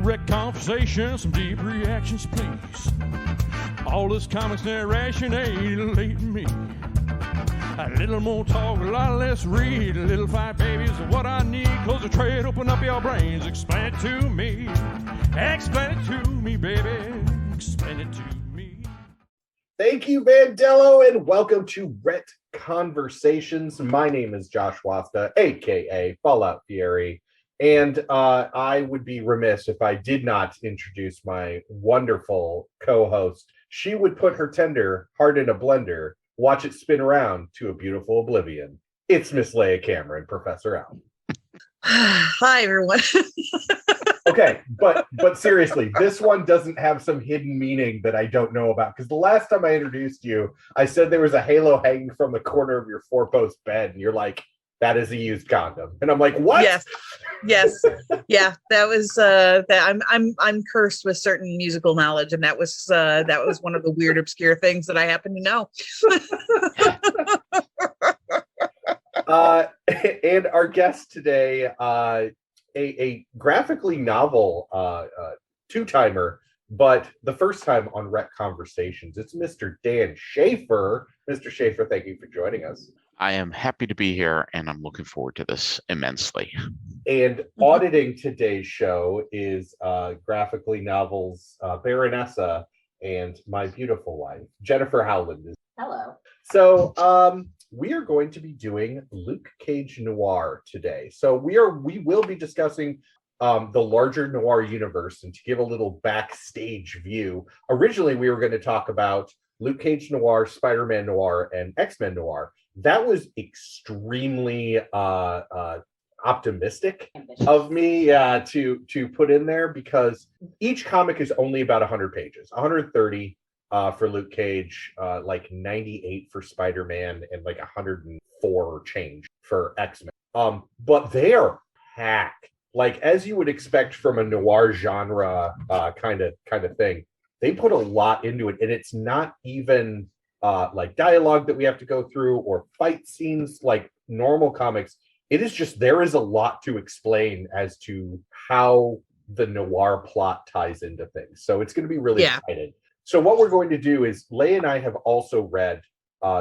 direct conversation, some deep reactions, please. All this comics narration ain't late me. A little more talk, a lot less read. A little fight, baby, is what I need. Close the trade, open up your brains. Explain it to me. Explain it to me, baby. Explain it to me. Thank you, Vandello, and welcome to Rhett Conversations. My name is Josh Wasta, a.k.a. Fallout Fury. And I would be remiss if I did not introduce my wonderful co-host. She would put her tender heart in a blender, watch it spin around to a beautiful oblivion. It's Miss Leia Cameron, Professor Al. Hi, everyone. Okay, but seriously, this one doesn't have some hidden meaning that I don't know about. Because the last time I introduced you, I said there was a halo hanging from the corner of your four-post bed, and you're like, that is a used condom. And I'm like, what? Yes. Yeah, that was that I'm cursed with certain musical knowledge, and that was one of the weird obscure things that I happen to know. And our guest today, a graphically novel two-timer, but the first time on Rhett Conversations. It's Mr. Dan Schaeffer. Mr. Schaeffer, thank you for joining us. I am happy to be here, and I'm looking forward to this immensely. And auditing today's show is graphically novels Baronessa and My Beautiful Wife, Jennifer Howland. Hello. So we are going to be doing Luke Cage Noir today. So we will be discussing the larger Noir universe. And to give a little backstage view, originally we were going to talk about Luke Cage Noir, Spider-Man Noir, and X-Men Noir. That was extremely optimistic of me to put in there, because each comic is only about 100 pages, 130 for Luke Cage, like 98 for Spider-Man, and like 104 change for X-Men. But they are packed, like as you would expect from a noir genre kind of thing. They put a lot into it, and it's not even like dialogue that we have to go through or fight scenes like normal comics. It is just, there is a lot to explain as to how the noir plot ties into things. So it's going to be really exciting. So what we're going to do is, Leia and I have also read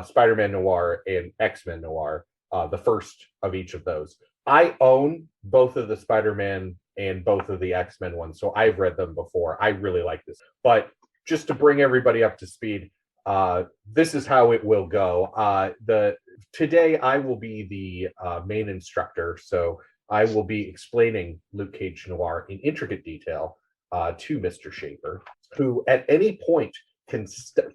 Spider-Man Noir and X-Men Noir, the first of each of those. I own both of the Spider-Man and both of the X-Men ones, so I've read them before. I really like this. But just to bring everybody up to speed, this is how it will go. Today I will be the main instructor, so I will be explaining Luke Cage Noir in intricate detail to Mr. Schaeffer, who at any point can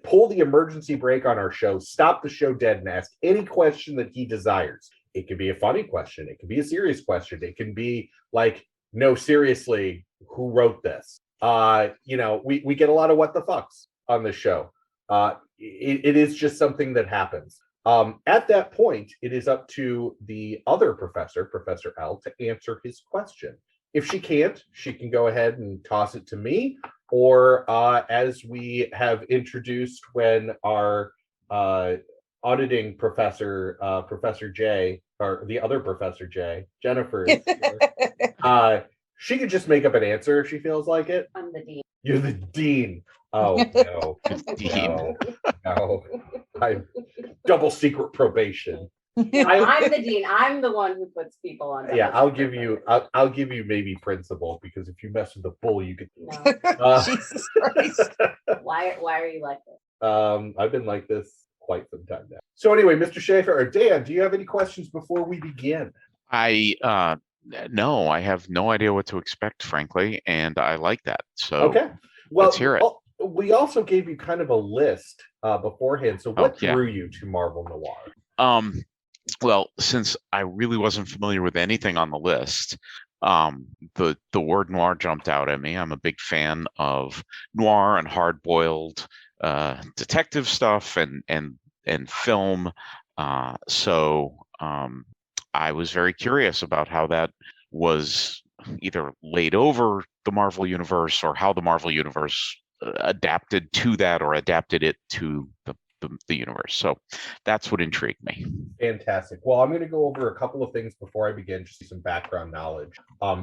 pull the emergency brake on our show, stop the show dead, and ask any question that he desires. It could be a funny question. It could be a serious question. It can be like, no, seriously, who wrote this? We get a lot of what the fucks on this show. It is just something that happens. At that point, it is up to the other professor, Professor L, to answer his question. If she can't, she can go ahead and toss it to me, or as we have introduced when our auditing professor, Professor J, or the other Professor J, Jennifer, is here, she could just make up an answer if she feels like it. I'm the dean. You're the dean. Oh, no. No. I'm double secret probation. I'm the dean. I'm the one who puts people on. Yeah, I'll give you maybe principal, because if you mess with the bull, you could. No. Jesus Christ. Why are you like this? I've been like this quite some time now. So anyway, Mr. Schaeffer, or Dan, do you have any questions before we begin? No, I have no idea what to expect, frankly, and I like that. So okay, well, let's hear it. We also gave you kind of a list beforehand. So what drew you to Marvel Noir? Well, since I really wasn't familiar with anything on the list, the word noir jumped out at me. I'm a big fan of noir and hard-boiled detective stuff and film. So I was very curious about how that was either laid over the Marvel Universe, or how the Marvel Universe adapted to that, or adapted it to the universe. So that's what intrigued me. Fantastic. Well, I'm going to go over a couple of things before I begin, just some background knowledge.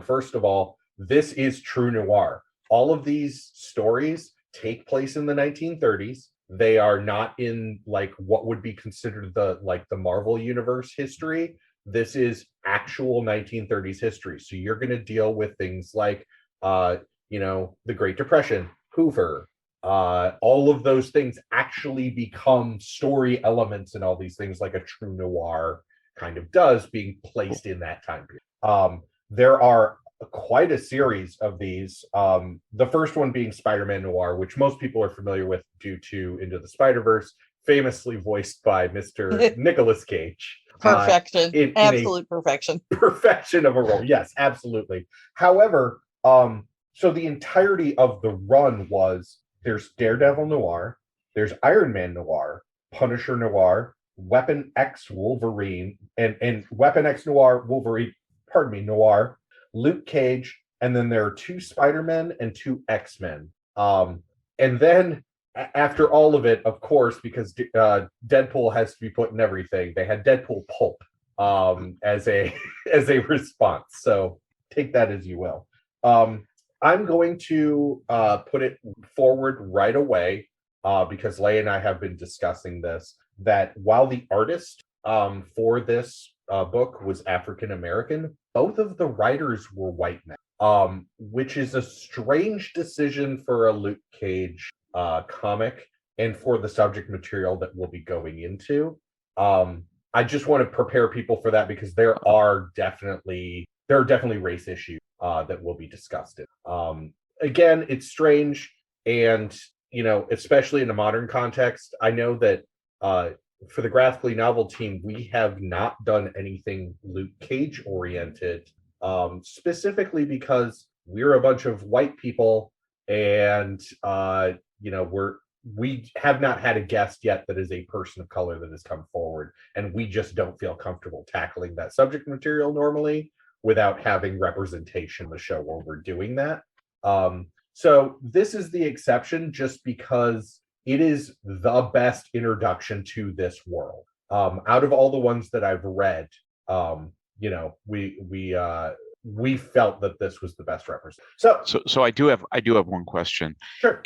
First of all, this is true noir. All of these stories take place in the 1930s. They are not in like what would be considered the Marvel universe history. This is actual 1930s history. So you're going to deal with things like the Great Depression, Hoover, all of those things actually become story elements and all these things like a true noir kind of does, being placed in that time period. There are quite a series of these. The first one being Spider-Man Noir, which most people are familiar with due to Into the Spider-Verse, famously voiced by Mr. Nicolas Cage. Perfection. Absolute perfection. Perfection of a role. Yes, absolutely. However, so the entirety of the run was there's Daredevil Noir, there's Iron Man Noir, Punisher Noir, Weapon X Wolverine, and Weapon X Noir, Wolverine, Noir, Luke Cage, and then there are 2 Spider-Men and 2 X-Men. And then after all of it, of course, because Deadpool has to be put in everything, they had Deadpool Pulp as a response. So take that as you will. I'm going to put it forward right away because Leia and I have been discussing this, that while the artist for this book was African American, both of the writers were white men, which is a strange decision for a Luke Cage comic and for the subject material that we'll be going into. I just want to prepare people for that because there are definitely race issues that will be discussed. Again, it's strange, and especially in a modern context. I know that for the graphically novel team, we have not done anything Luke Cage oriented, specifically because we're a bunch of white people, and we have not had a guest yet that is a person of color that has come forward, and we just don't feel comfortable tackling that subject material normally without having representation in the show where we're doing that. So this is the exception just because it is the best introduction to this world. Out of all the ones that I've read, we felt that this was the best representation. So I do have one question. Sure.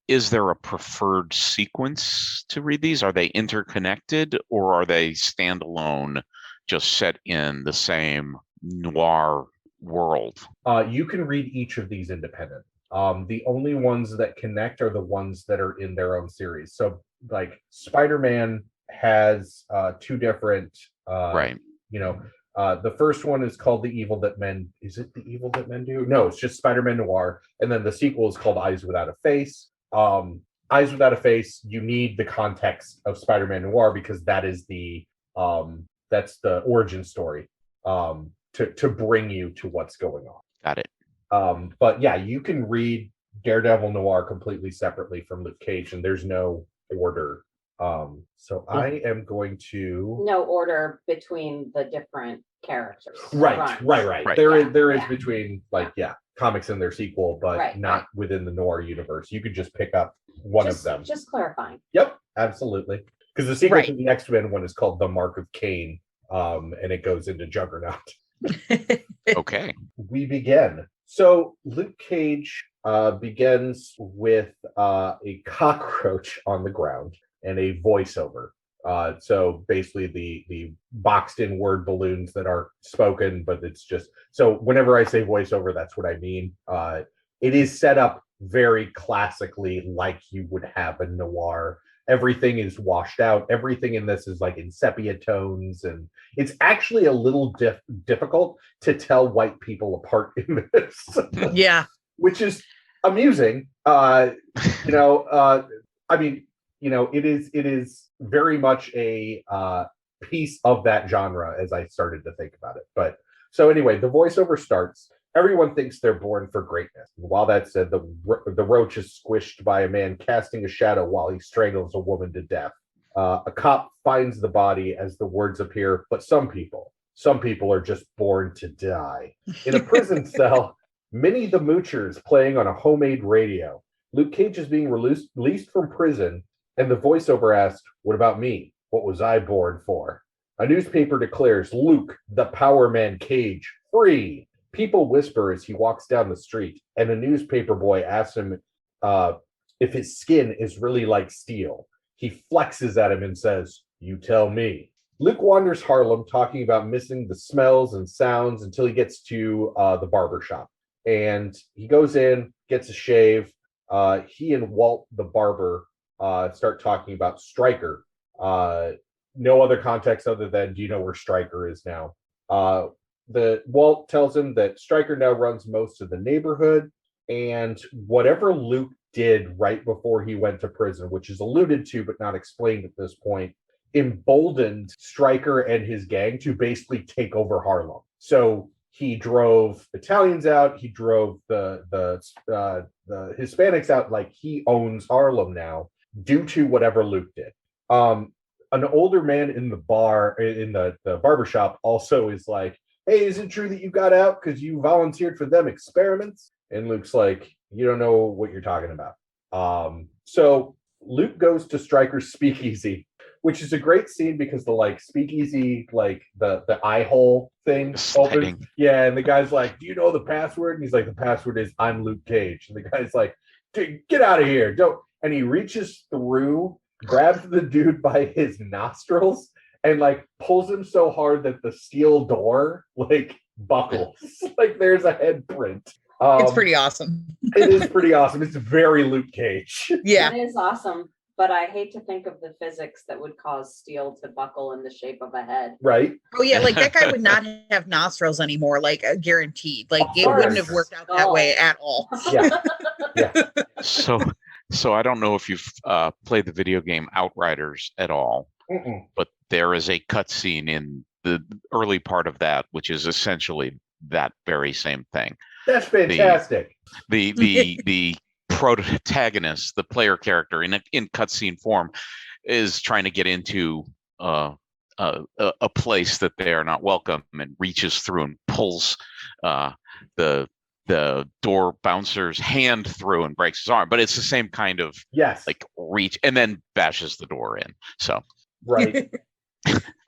Is there a preferred sequence to read these? Are they interconnected, or are they standalone, just set in the same noir world? You can read each of these independent. The only ones that connect are the ones that are in their own series. So like Spider-Man has 2 different right. The first one is called The Evil That Men. Is it The Evil That Men Do? No, it's just Spider-Man Noir. And then the sequel is called Eyes Without a Face. Eyes Without a Face, you need the context of Spider-Man Noir because that is that's the origin story to bring you to what's going on. Got it. But yeah, you can read Daredevil Noir completely separately from Luke Cage, and there's no order. So I am going to no order between the different characters. Right. There is between comics and their sequel, but not within the Noir universe. You could just pick up one of them. Just clarifying. Yep, absolutely. Because the sequel to the X-Men one is called The Mark of Cain, and it goes into Juggernaut. Okay. We begin. So Luke Cage begins with a cockroach on the ground and a voiceover. So basically the boxed in word balloons that are spoken, but it's just, so whenever I say voiceover, that's what I mean. It is set up very classically like you would have a noir. Everything is washed out. Everything in this is like in sepia tones, and it's actually a little difficult to tell white people apart in this. Yeah. Which is amusing. It is very much a piece of that genre as I started to think about it. But so anyway, the voiceover starts. Everyone thinks they're born for greatness. And while that said, the roach is squished by a man casting a shadow while he strangles a woman to death. A cop finds the body as the words appear, but some people are just born to die. In a prison cell, Minnie the Moocher's playing on a homemade radio. Luke Cage is being released from prison, and the voiceover asks, "What about me? What was I born for?" A newspaper declares Luke, the Power Man Cage, free. People whisper as he walks down the street, and a newspaper boy asks him if his skin is really like steel. He flexes at him and says, "You tell me." Luke wanders Harlem talking about missing the smells and sounds until he gets to the barber shop. And he goes in, gets a shave. He and Walt, the barber, start talking about Stryker. No other context other than, do you know where Stryker is now? The Walt tells him that Stryker now runs most of the neighborhood, and whatever Luke did right before he went to prison, which is alluded to but not explained at this point, emboldened Stryker and his gang to basically take over Harlem. So he drove Italians out, he drove the Hispanics out, like he owns Harlem now due to whatever Luke did. An older man in the bar, in the barbershop, also is like, "Hey, is it true that you got out because you volunteered for them experiments?" And Luke's like, "You don't know what you're talking about." So Luke goes to Stryker's speakeasy, which is a great scene because the speakeasy, the eye hole thing opens. Yeah, and the guy's like, "Do you know the password?" And he's like, "The password is I'm Luke Cage." And the guy's like, "Dude, get out of here. Don't." And he reaches through, grabs the dude by his nostrils, and pulls him so hard that the steel door buckles. There's a head print. It's pretty awesome. It is pretty awesome. It's very Luke Cage. Yeah. It is awesome, but I hate to think of the physics that would cause steel to buckle in the shape of a head. Right? Oh yeah, that guy would not have nostrils anymore, guaranteed. It wouldn't have worked out that way at all. Yeah. So I don't know if you've played the video game Outriders at all, but there is a cutscene in the early part of that, which is essentially that very same thing. That's fantastic. The protagonist, the player character in cutscene form, is trying to get into a place that they are not welcome, and reaches through and pulls the door bouncer's hand through and breaks his arm. But it's the same kind of reach, and then bashes the door in. So right.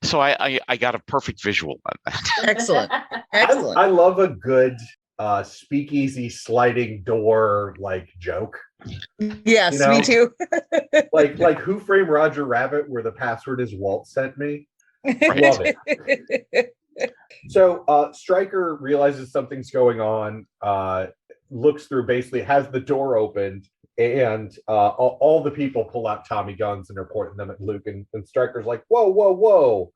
So I got a perfect visual on that. Excellent. I love a good speakeasy sliding door joke. Yes, me too. like Who Framed Roger Rabbit, where the password is Walt sent me. Love it. So Stryker realizes something's going on, looks through, basically has the door opened, and all the people pull out Tommy guns and are pointing them at Luke, and Stryker's like, whoa,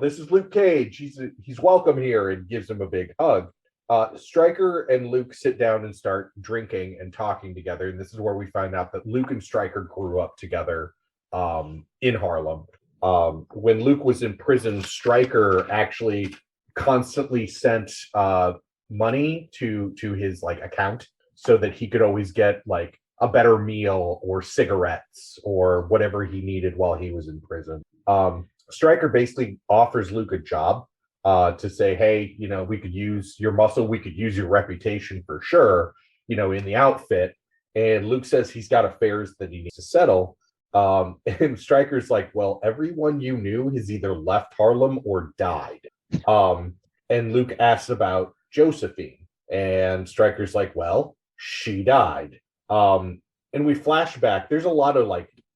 this is Luke Cage, he's welcome here, and gives him a big hug. Stryker and Luke sit down and start drinking and talking together, and this is where we find out that Luke and Stryker grew up together in Harlem. When Luke was in prison, Stryker actually constantly sent money to his account so that he could always get a better meal or cigarettes or whatever he needed while he was in prison. Stryker basically offers Luke a job to say, hey, we could use your muscle, we could use your reputation for sure, in the outfit. And Luke says he's got affairs that he needs to settle. And Stryker's like, well, everyone you knew has either left Harlem or died. And Luke asks about Josephine, and Stryker's like, well, she died. And we flash back. There's a lot of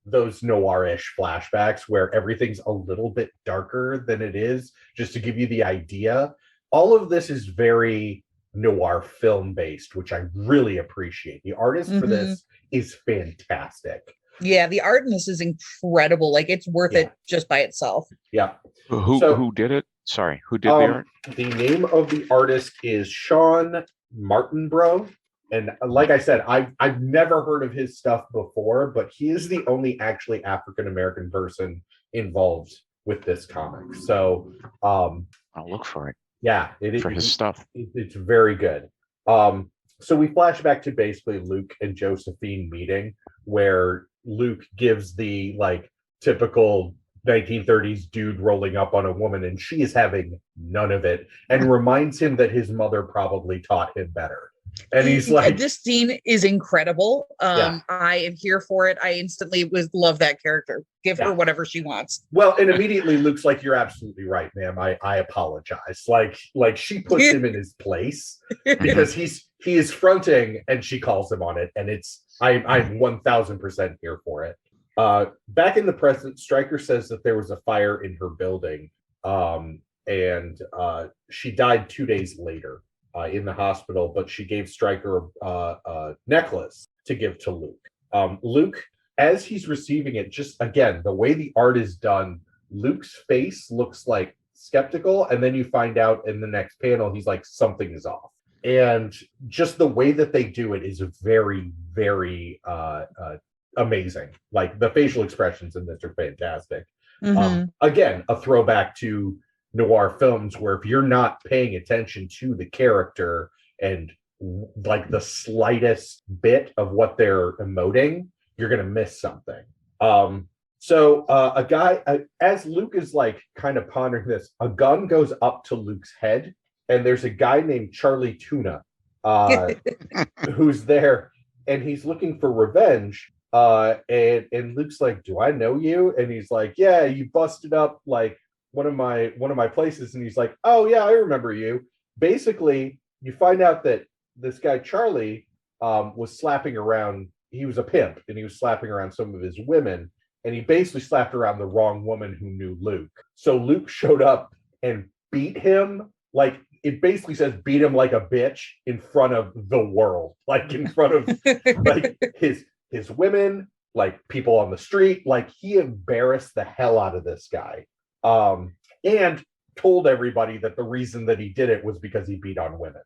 those noir-ish flashbacks where everything's a little bit darker than it is, just to give you the idea. All of this is very noir film based, which I really appreciate. The artist for this is fantastic. Yeah, the art in this is incredible. It's worth it just by itself. Yeah. Who did it? Sorry, who did the art? The name of the artist is Sean Martinbro. And like I said, I've never heard of his stuff before, but he is the only actually African-American person involved with this comic. So I'll look for it. Yeah. For his stuff. It's very good. So we flash back to basically Luke and Josephine meeting, where Luke gives the typical 1930s dude rolling up on a woman, and she is having none of it, and reminds him that his mother probably taught him better. And he's like, this scene is incredible. Yeah. I am here for it. I instantly love that character. Give her whatever she wants. Well, and immediately Luke's like, you're absolutely right, ma'am. I apologize. Like she puts him in his place because he is fronting and she calls him on it. And I'm 1000% here for it. Back in the present, Stryker says that there was a fire in her building. And she died 2 days later in the hospital, but she gave Stryker a necklace to give to Luke. Luke, as he's receiving it, just again, the way the art is done, Luke's face looks like skeptical. And then you find out in the next panel, he's like, something is off. And just the way that they do it is very, very amazing. Like the facial expressions in this are fantastic. Again, a throwback to noir films where if you're not paying attention to the character and like the slightest bit of what they're emoting, you're going to miss something. So a guy, as Luke is like kind of pondering this, a gun goes up to Luke's head, and there's a guy named Charlie Tuna who's there, and he's looking for revenge. And Luke's like, do I know you? And he's like, yeah, you busted up like one of my places. And he's like, oh yeah, I remember you. Basically, you find out that this guy Charlie was slapping around. He was a pimp, and he was slapping around some of his women, and he basically slapped around the wrong woman who knew Luke. So Luke showed up and beat him. Like it basically says beat him like a bitch in front of the world, like in front of like his women, like people on the street. Like he embarrassed the hell out of this guy, and told everybody that the reason that he did it was because he beat on women.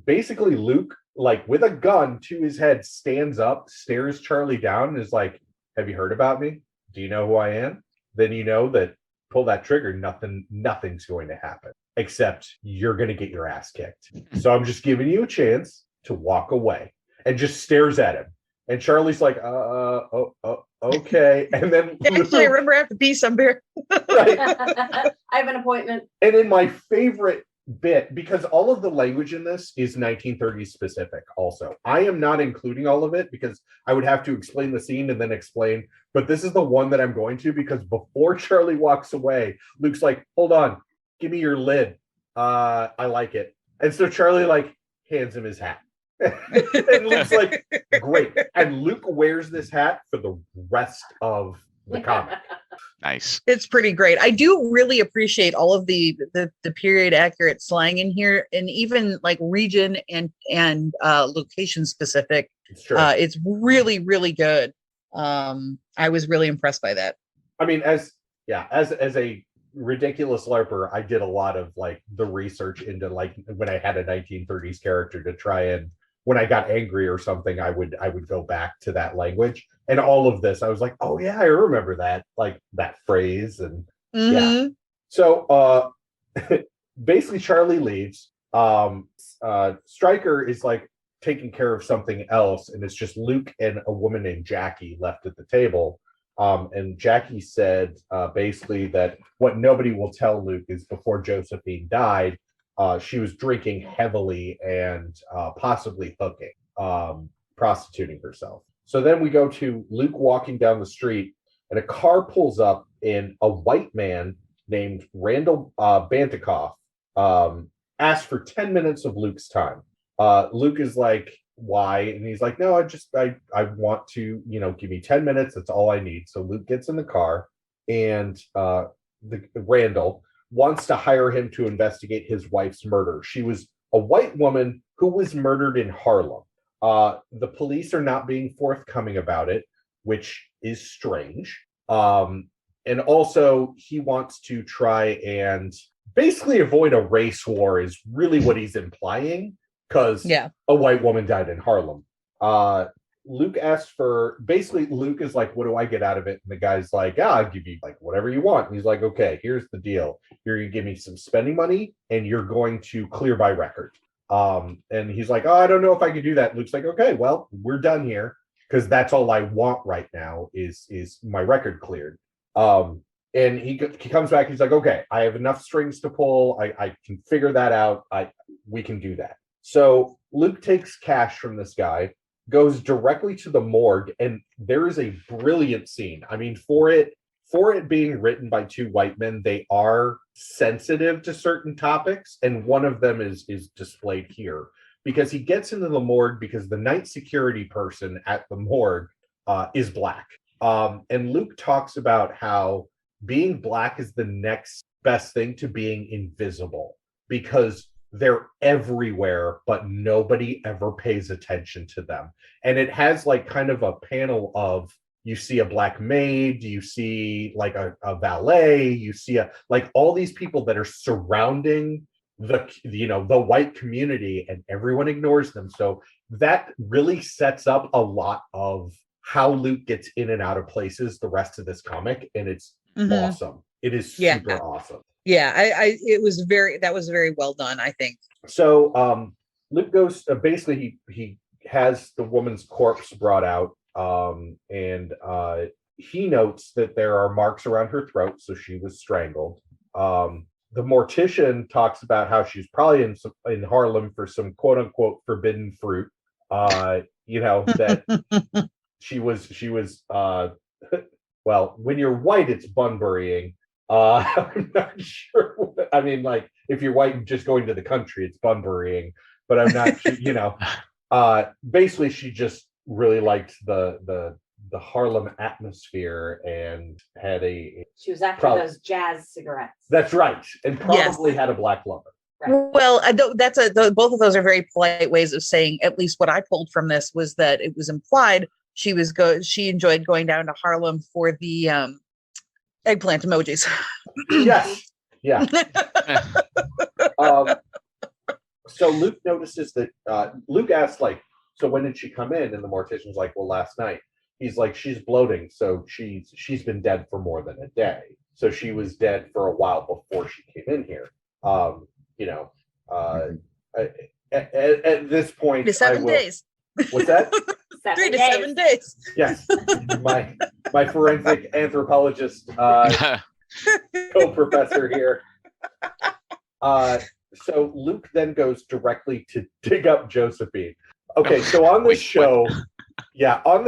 Basically Luke, like with a gun to his head, stands up, stares Charlie down, and is like, have you heard about me? Do you know who I am? Then you know that pull that trigger, nothing's going to happen, except you're going to get your ass kicked. So I'm just giving you a chance to walk away, and just stares at him. And Charlie's like, okay. And then actually, I remember I have to pee somewhere. Right. I have an appointment. And in my favorite bit, because all of the language in this is 1930s specific also. I am not including all of it because I would have to explain the scene and then explain, but this is the one that I'm going to, because before Charlie walks away, Luke's like, hold on, give me your lid. I like it. And so Charlie like hands him his hat. And Luke's like, great. And Luke wears this hat for the rest of the comic. Nice. It's pretty great. I do really appreciate all of the period accurate slang in here, and even like region and location specific. It's true. It's really, really good. I was really impressed by that. I mean, as a ridiculous LARPer, I did a lot of like the research into like when I had a 1930s character to try and, when I got angry or something, I would go back to that language. And all of this, I was like, oh yeah, I remember that, like that phrase. And yeah. So basically Charlie leaves. Stryker is like taking care of something else, and it's just Luke and a woman named Jackie left at the table. And Jackie said basically that what nobody will tell Luke is before Josephine died, she was drinking heavily and possibly hooking, prostituting herself. So then we go to Luke walking down the street, and a car pulls up, and a white man named Randall Bantikoff asks for 10 minutes of Luke's time. Luke is like, why? And he's like, no, I want to, give me 10 minutes. That's all I need. So Luke gets in the car, and Randall wants to hire him to investigate his wife's murder. She was a white woman who was murdered in Harlem. The police are not being forthcoming about it, which is strange. And also he wants to try and basically avoid a race war is really what he's implying, because a white woman died in Harlem. Luke asks for, basically Luke is like, what do I get out of it? And the guy's like, I'll give you like whatever you want. And he's like, okay, here's the deal. You're going to give me some spending money, and you're going to clear my record. And he's like, I don't know if I can do that. Luke's like, okay, well, we're done here, because that's all I want right now is my record cleared. And he comes back. He's like, okay, I have enough strings to pull. I can figure that out. We can do that. So Luke takes cash from this guy, goes directly to the morgue, and there is a brilliant scene. I mean, for it being written by two white men, they are sensitive to certain topics, and one of them is displayed here because he gets into the morgue because the night security person at the morgue is black. And Luke talks about how being black is the next best thing to being invisible because they're everywhere, but nobody ever pays attention to them. And it has like kind of a panel of, you see a black maid, you see like a valet, you see like all these people that are surrounding the white community, and everyone ignores them. So that really sets up a lot of how Luke gets in and out of places the rest of this comic, and it's awesome. It is super awesome. Yeah, that was very well done, I think. So Luke goes basically he has the woman's corpse brought out, and he notes that there are marks around her throat, so she was strangled. The mortician talks about how she's probably in Harlem for some quote unquote forbidden fruit. That she was well, when you're white, it's Bunburying. I'm not sure. I mean, like, if you're white and just going to the country, it's Bunburying. But I'm not sure, basically, she just really liked the Harlem atmosphere and had she was after those jazz cigarettes. That's right. And probably had a black lover. Right. Well, both of those are very polite ways of saying, at least what I pulled from this was that it was implied she enjoyed going down to Harlem for the eggplant emojis. Yes. Yeah. So Luke notices that Luke asks, like, so when did she come in? And the mortician's like, well, last night. He's like, she's bloating, so she's been dead for more than a day. So she was dead for a while before she came in here. At this point, 7 days. What's that? 3 to 7 days. Yes, my forensic anthropologist co-professor here. So Luke then goes directly to dig up Josephine. Okay, so on the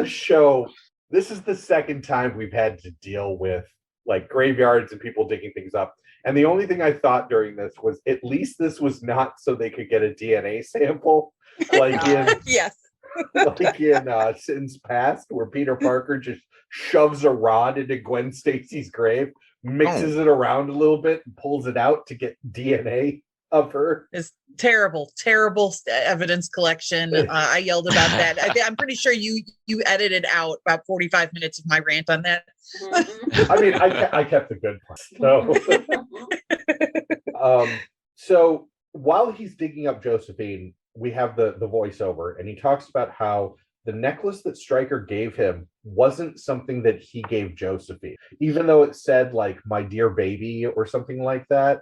show, this is the second time we've had to deal with like graveyards and people digging things up. And the only thing I thought during this was, at least this was not so they could get a DNA sample, like in yes. like in Sins Past, where Peter Parker just shoves a rod into Gwen Stacy's grave, mixes it around a little bit, and pulls it out to get DNA of her. It's terrible evidence collection. I yelled about that. I'm pretty sure you edited out about 45 minutes of my rant on that. I mean, I kept the good part. So while he's digging up Josephine, we have the voiceover, and he talks about how the necklace that Stryker gave him wasn't something that he gave Josephine, even though it said like "my dear baby" or something like that.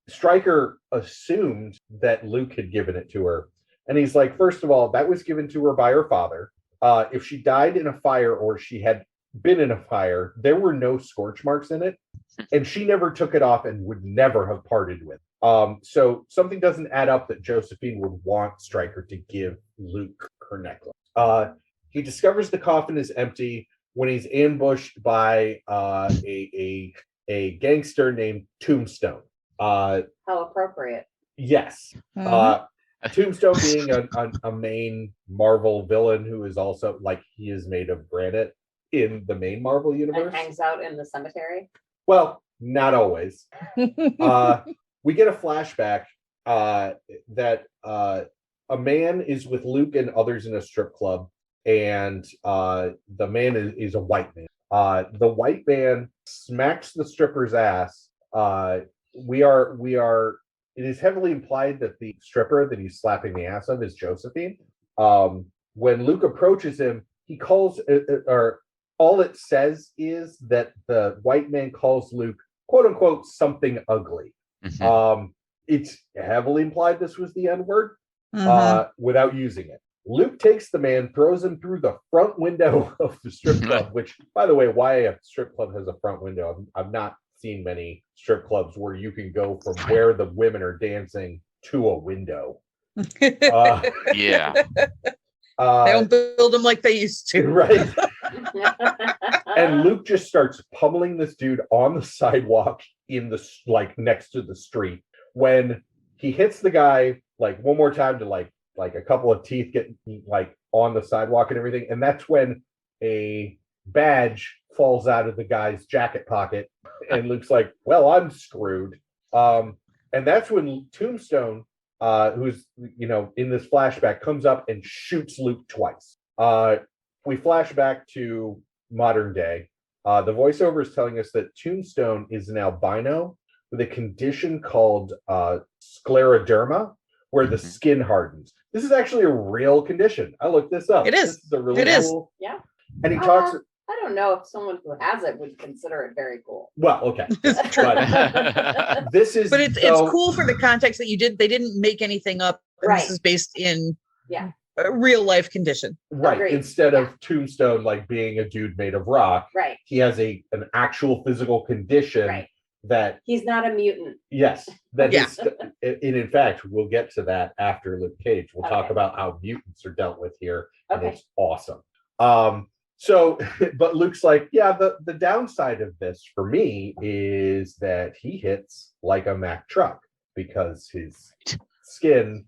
Stryker assumed that Luke had given it to her. And he's like, first of all, that was given to her by her father. If she died in a fire or she had been in a fire, there were no scorch marks in it. And she never took it off and would never have parted with. So something doesn't add up that Josephine would want Stryker to give Luke her necklace. He discovers the coffin is empty when he's ambushed by a gangster named Tombstone. How appropriate. Yes. Tombstone being a main Marvel villain who is also, like, he is made of granite in the main Marvel universe. And hangs out in the cemetery? Well, not always. We get a flashback that a man is with Luke and others in a strip club, and the man is a white man. The white man smacks the stripper's ass. It is heavily implied that the stripper that he's slapping the ass of is Josephine. When Luke approaches him, he calls, or all it says is that the white man calls Luke, quote unquote, something ugly. Mm-hmm. It's heavily implied this was the N-word, without using it. Luke takes the man, throws him through the front window of the strip club, which, by the way, why a strip club has a front window, I've not seen many strip clubs where you can go from where the women are dancing to a window. Uh, Yeah. They uh, don't build them like they used to. right. And Luke just starts pummeling this dude on the sidewalk in the like next to the street. When he hits the guy like one more time to like a couple of teeth get like on the sidewalk and everything, and that's when a badge falls out of the guy's jacket pocket, and Luke's like, "Well, I'm screwed." And that's when Tombstone, who's in this flashback, comes up and shoots Luke twice. We flash back to modern day. The voiceover is telling us that Tombstone is an albino with a condition called scleroderma, where the skin hardens. This is actually a real condition. I looked this up. It is. This is a really It is. cool. Yeah. And he talks. I don't know if someone who has it would consider it very cool. Well, okay. It's true. But this is. But it's cool for the context that they didn't make anything up. Right. This is based in Yeah. a real life condition. Right. Agreed. Instead Yeah. of Tombstone like being a dude made of rock, Right. he has an actual physical condition Right. that He's not a mutant. yes, that Yeah. is, and in fact, we'll get to that after Luke Cage. We'll talk Okay. about how mutants are dealt with here, and Okay. it's awesome. So, but Luke's like, yeah, the downside of this for me is that he hits like a Mack truck because his skin,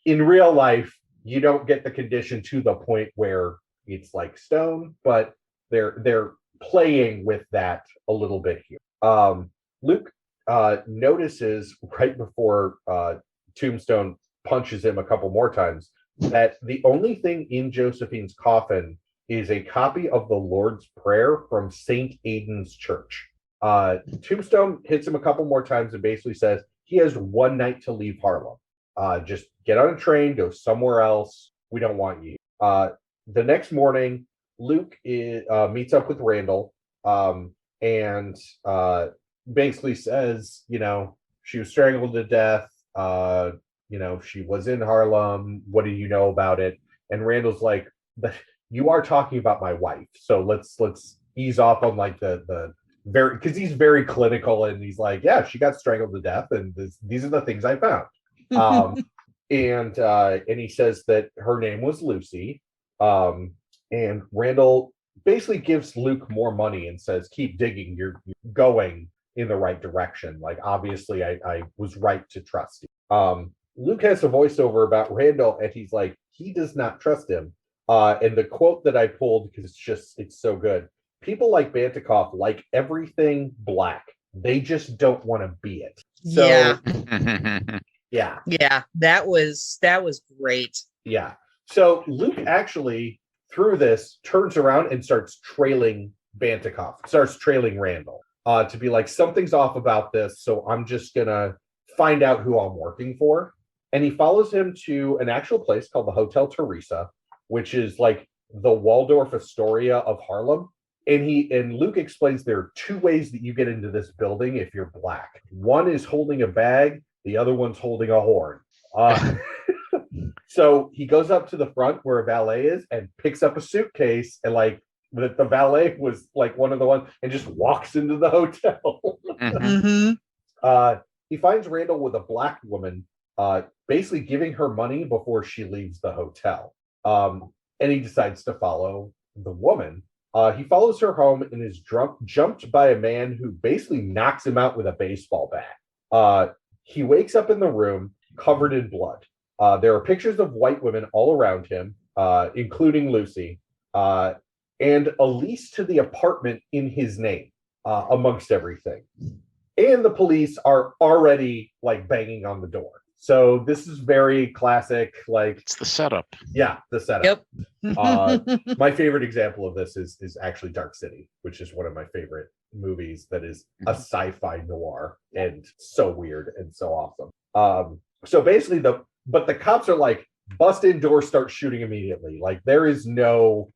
in real life, you don't get the condition to the point where it's like stone, but they're playing with that a little bit here. Luke notices right before Tombstone punches him a couple more times that the only thing in Josephine's coffin is a copy of the Lord's Prayer from St. Aidan's Church. Tombstone hits him a couple more times and basically says he has one night to leave Harlem. Just get on a train, go somewhere else. We don't want you. The next morning, Luke meets up with Randall and basically says, she was strangled to death. She was in Harlem. What do you know about it? And Randall's like, but you are talking about my wife. So let's ease off on like the very, because he's very clinical and he's like, yeah, she got strangled to death. And these are the things I found. And he says that her name was Lucy. And Randall basically gives Luke more money and says, keep digging. You're going in the right direction. Like, obviously I was right to trust you. Luke has a voiceover about Randall and he's like, he does not trust him. And the quote that I pulled, because it's so good. People like Bantakoff like everything black. They just don't want to be it. So, Yeah. yeah. That was great. Yeah. So Luke actually, through this, turns around and starts trailing Randall to be like, something's off about this. So I'm just going to find out who I'm working for. And he follows him to an actual place called the Hotel Teresa, which is like the Waldorf Astoria of Harlem. And Luke explains there are two ways that you get into this building if you're black. One is holding a bag. The other one's holding a horn. So he goes up to the front where a valet is and picks up a suitcase, and like the valet was like one of the ones, and just walks into the hotel. Mm-hmm. He finds Randall with a black woman, basically giving her money before she leaves the hotel. And he decides to follow the woman. He follows her home and is jumped by a man who basically knocks him out with a baseball bat. He wakes up in the room covered in blood. There are pictures of white women all around him, including Lucy, and a lease to the apartment in his name, amongst everything. And the police are already like banging on the door. So this is very classic, like It's the setup. yeah, the setup. Yep. My favorite example of this is actually Dark City, which is one of my favorite movies that is a sci-fi noir and so weird and so awesome. So basically the cops are like, bust in door, start shooting immediately. Like there is no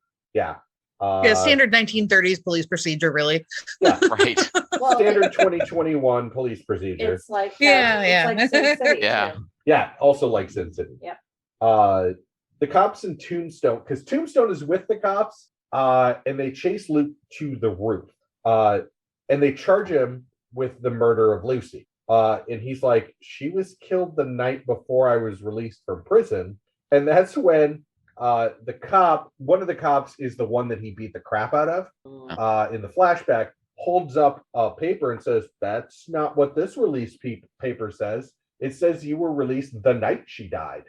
Standard 1930s police procedure, really. yeah, Right. Well, standard 2021 police procedure. it's like Yeah. It's like Sin City, Yeah. too. Yeah, also like Sin City. Yep. The cops in Tombstone, because Tombstone is with the cops, and they chase Luke to the roof, and they charge him with the murder of Lucy. And he's like, she was killed the night before I was released from prison. And that's when one of the cops is the one that he beat the crap out of in the flashback, holds up a paper and says, that's not what this release paper says. It says you were released the night she died.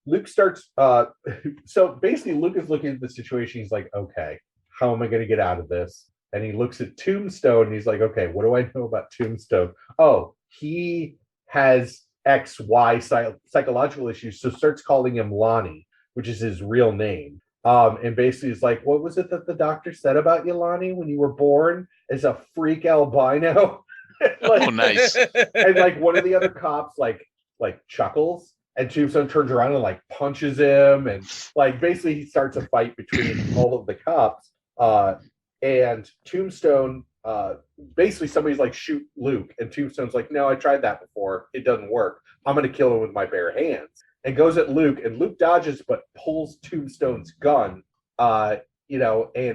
Luke starts, so basically Luke is looking at the situation. He's like, okay, how am I going to get out of this? And he looks at Tombstone and he's like, okay, what do I know about Tombstone? Oh, he has XY psychological issues. So starts calling him Lonnie, which is his real name. And basically is like, what was it that the doctor said about you, Lonnie, when you were born as a freak albino? Oh, nice. And like one of the other cops like chuckles, and Tombstone turns around and like punches him, and like basically he starts a fight between all of the cops. And Tombstone, basically somebody's like, shoot Luke, and Tombstone's like, no, I tried that before, it doesn't work. I'm gonna kill him with my bare hands. And goes at Luke, and Luke dodges but pulls Tombstone's gun, and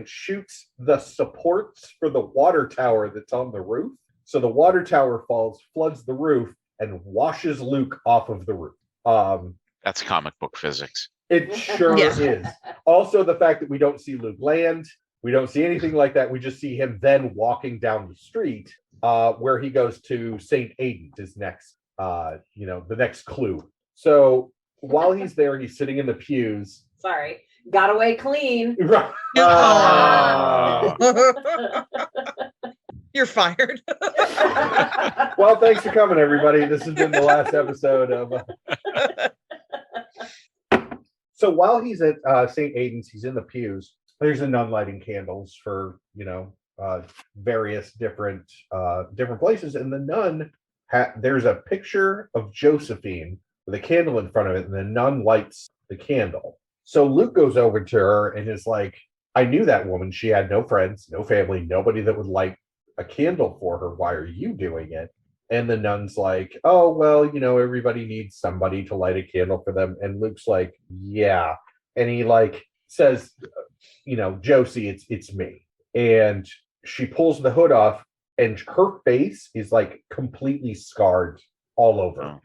shoots the supports for the water tower that's on the roof. So the water tower falls, floods the roof, and washes Luke off of the roof. That's comic book physics. It sure is. Also, the fact that we don't see Luke land, we don't see anything like that. We just see him then walking down the street, where he goes to St. Aidan's, his next, the next clue. So while he's there, he's sitting in the pews. Sorry, got away clean. You're fired. Well, thanks for coming, everybody. This has been the last episode of. So while he's at St. Aidan's, he's in the pews. There's a nun lighting candles for various different places, and the nun there's a picture of Josephine with a candle in front of it, and the nun lights the candle. So Luke goes over to her and is like, I knew that woman. She had no friends, no family, nobody that would light a candle for her. Why are you doing it? And the nun's like, oh, well, everybody needs somebody to light a candle for them. And Luke's like, yeah. And he like says, Josie, it's me. And she pulls the hood off, and her face is like completely scarred all over.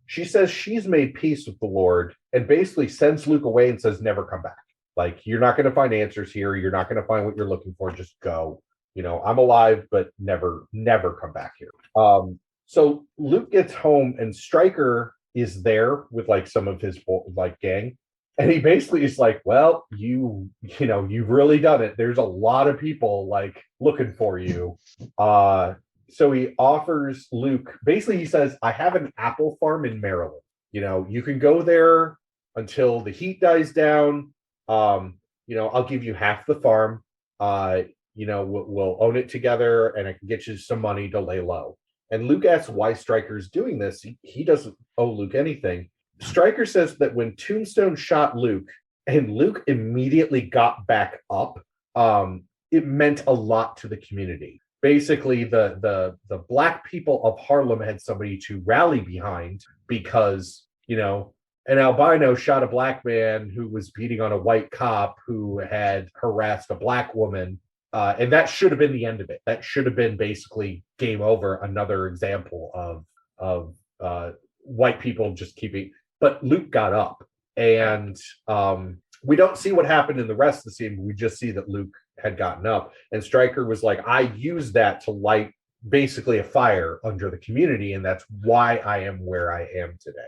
She says she's made peace with the Lord, and basically sends Luke away and says, never come back. Like, you're not going to find answers here. You're not going to find what you're looking for. Just go. I'm alive, but never come back here. So Luke gets home, and Stryker is there with like some of his like gang. And he basically is like, well, you've really done it. There's a lot of people like looking for you. So he offers Luke, basically he says, I have an apple farm in Maryland. You can go there until the heat dies down. I'll give you half the farm. We'll own it together, and I can get you some money to lay low. And Luke asks why Stryker's doing this. He doesn't owe Luke anything. Stryker says that when Tombstone shot Luke and Luke immediately got back up, it meant a lot to the community. Basically, the black people of Harlem had somebody to rally behind because, an albino shot a black man who was beating on a white cop who had harassed a black woman. And that should have been the end of it. That should have been basically game over. Another example of white people just keeping. But Luke got up, and we don't see what happened in the rest of the scene. We just see that Luke had gotten up, and Stryker was like, I used that to light basically a fire under the community, and that's why I am where I am today.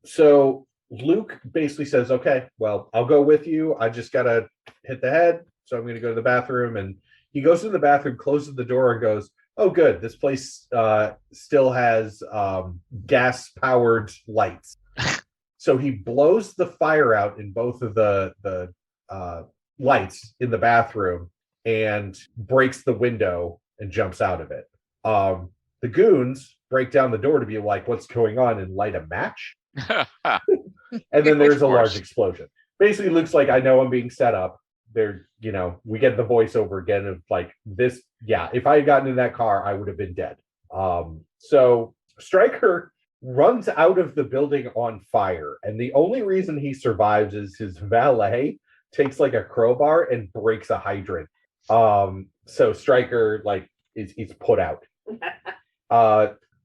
So Luke basically says, okay, well, I'll go with you. I just got to hit the head. So I'm going to go to the bathroom. And he goes to the bathroom, closes the door, and goes, oh, good. This place still has gas-powered lights. So he blows the fire out in both of the lights in the bathroom and breaks the window and jumps out of it. The goons break down the door to be like, what's going on, and light a match. And then there's a large explosion. Basically, Luke's like, I know I'm being set up. There, we get the voiceover again of like this. Yeah, if I had gotten in that car, I would have been dead. So Stryker runs out of the building on fire, and the only reason he survives is his valet takes like a crowbar and breaks a hydrant. So Stryker like is put out.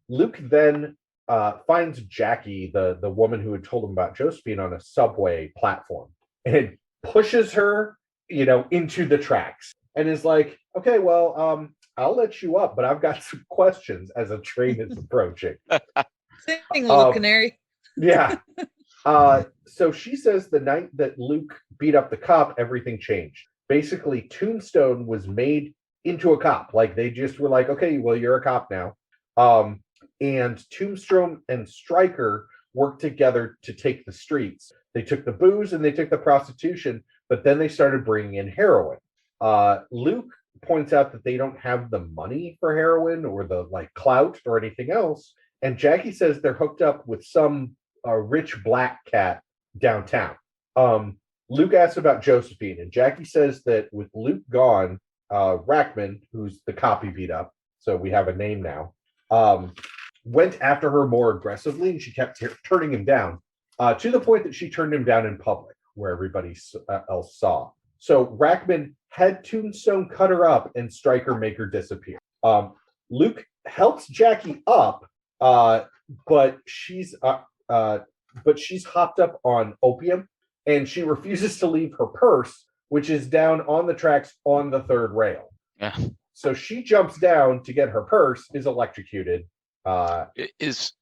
Luke then finds Jackie, the woman who had told him about Josephine, on a subway platform and pushes her, into the tracks and is like, okay, well, I'll let you up, but I've got some questions as a train is approaching. Sing, little canary. Yeah. So she says the night that Luke beat up the cop, everything changed. Basically, Tombstone was made into a cop. Like, they just were like, okay, well, you're a cop now. And Tombstone and Stryker worked together to take the streets. They took the booze and they took the prostitution, but then they started bringing in heroin. Luke points out that they don't have the money for heroin or the clout or anything else. And Jackie says they're hooked up with some rich black cat downtown. Luke asks about Josephine, and Jackie says that with Luke gone, Rackman, who's the cop he beat up, so we have a name now, went after her more aggressively, and she kept turning him down, to the point that she turned him down in public, where everybody else saw. So Rackman had Tombstone cut her up and Stryker make her disappear. Luke helps Jackie up, but she's hopped up on opium, and she refuses to leave her purse, which is down on the tracks on the third rail. Yeah. So she jumps down to get her purse, is electrocuted. Is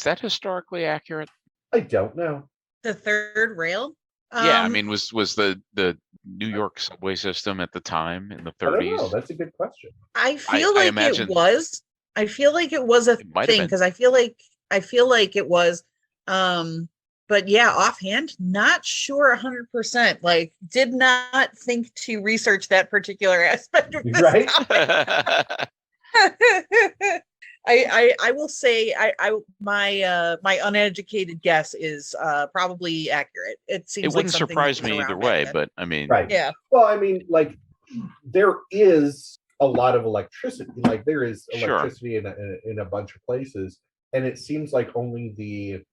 that historically accurate? I don't know. The third rail? Yeah, I mean, was the New York subway system at the time in the 30s? I don't know. That's a good question. I feel like it was. I feel like it was a thing because I feel like it was. But yeah, offhand, not sure 100%. Like, did not think to research that particular aspect of this. Right. I will say my uneducated guess is probably accurate. It seems it wouldn't like surprise me either way, but I mean, right. Yeah. Well, I mean, there is a lot of electricity. Like, there is electricity in a bunch of places, and it seems like only the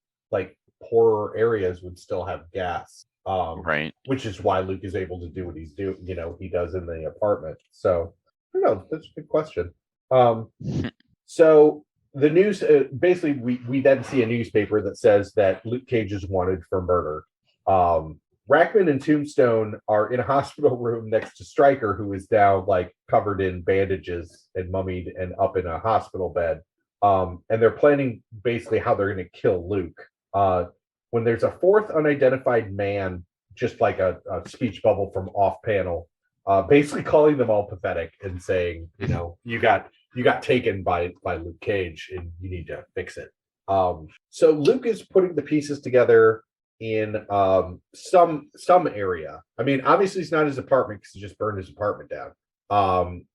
poorer areas would still have gas. Right. Which is why Luke is able to do what he's doing. He does in the apartment. So I don't know. That's a good question. So the news, basically, we then see a newspaper that says that Luke Cage is wanted for murder. Rackman and Tombstone are in a hospital room next to Stryker, who is now covered in bandages and mummied and up in a hospital bed. And they're planning basically how they're going to kill Luke. When there's a fourth unidentified man, just like a speech bubble from off panel, basically calling them all pathetic and saying, you got taken by Luke Cage and you need to fix it. So Luke is putting the pieces together in some area. I mean, obviously it's not his apartment because he just burned his apartment down.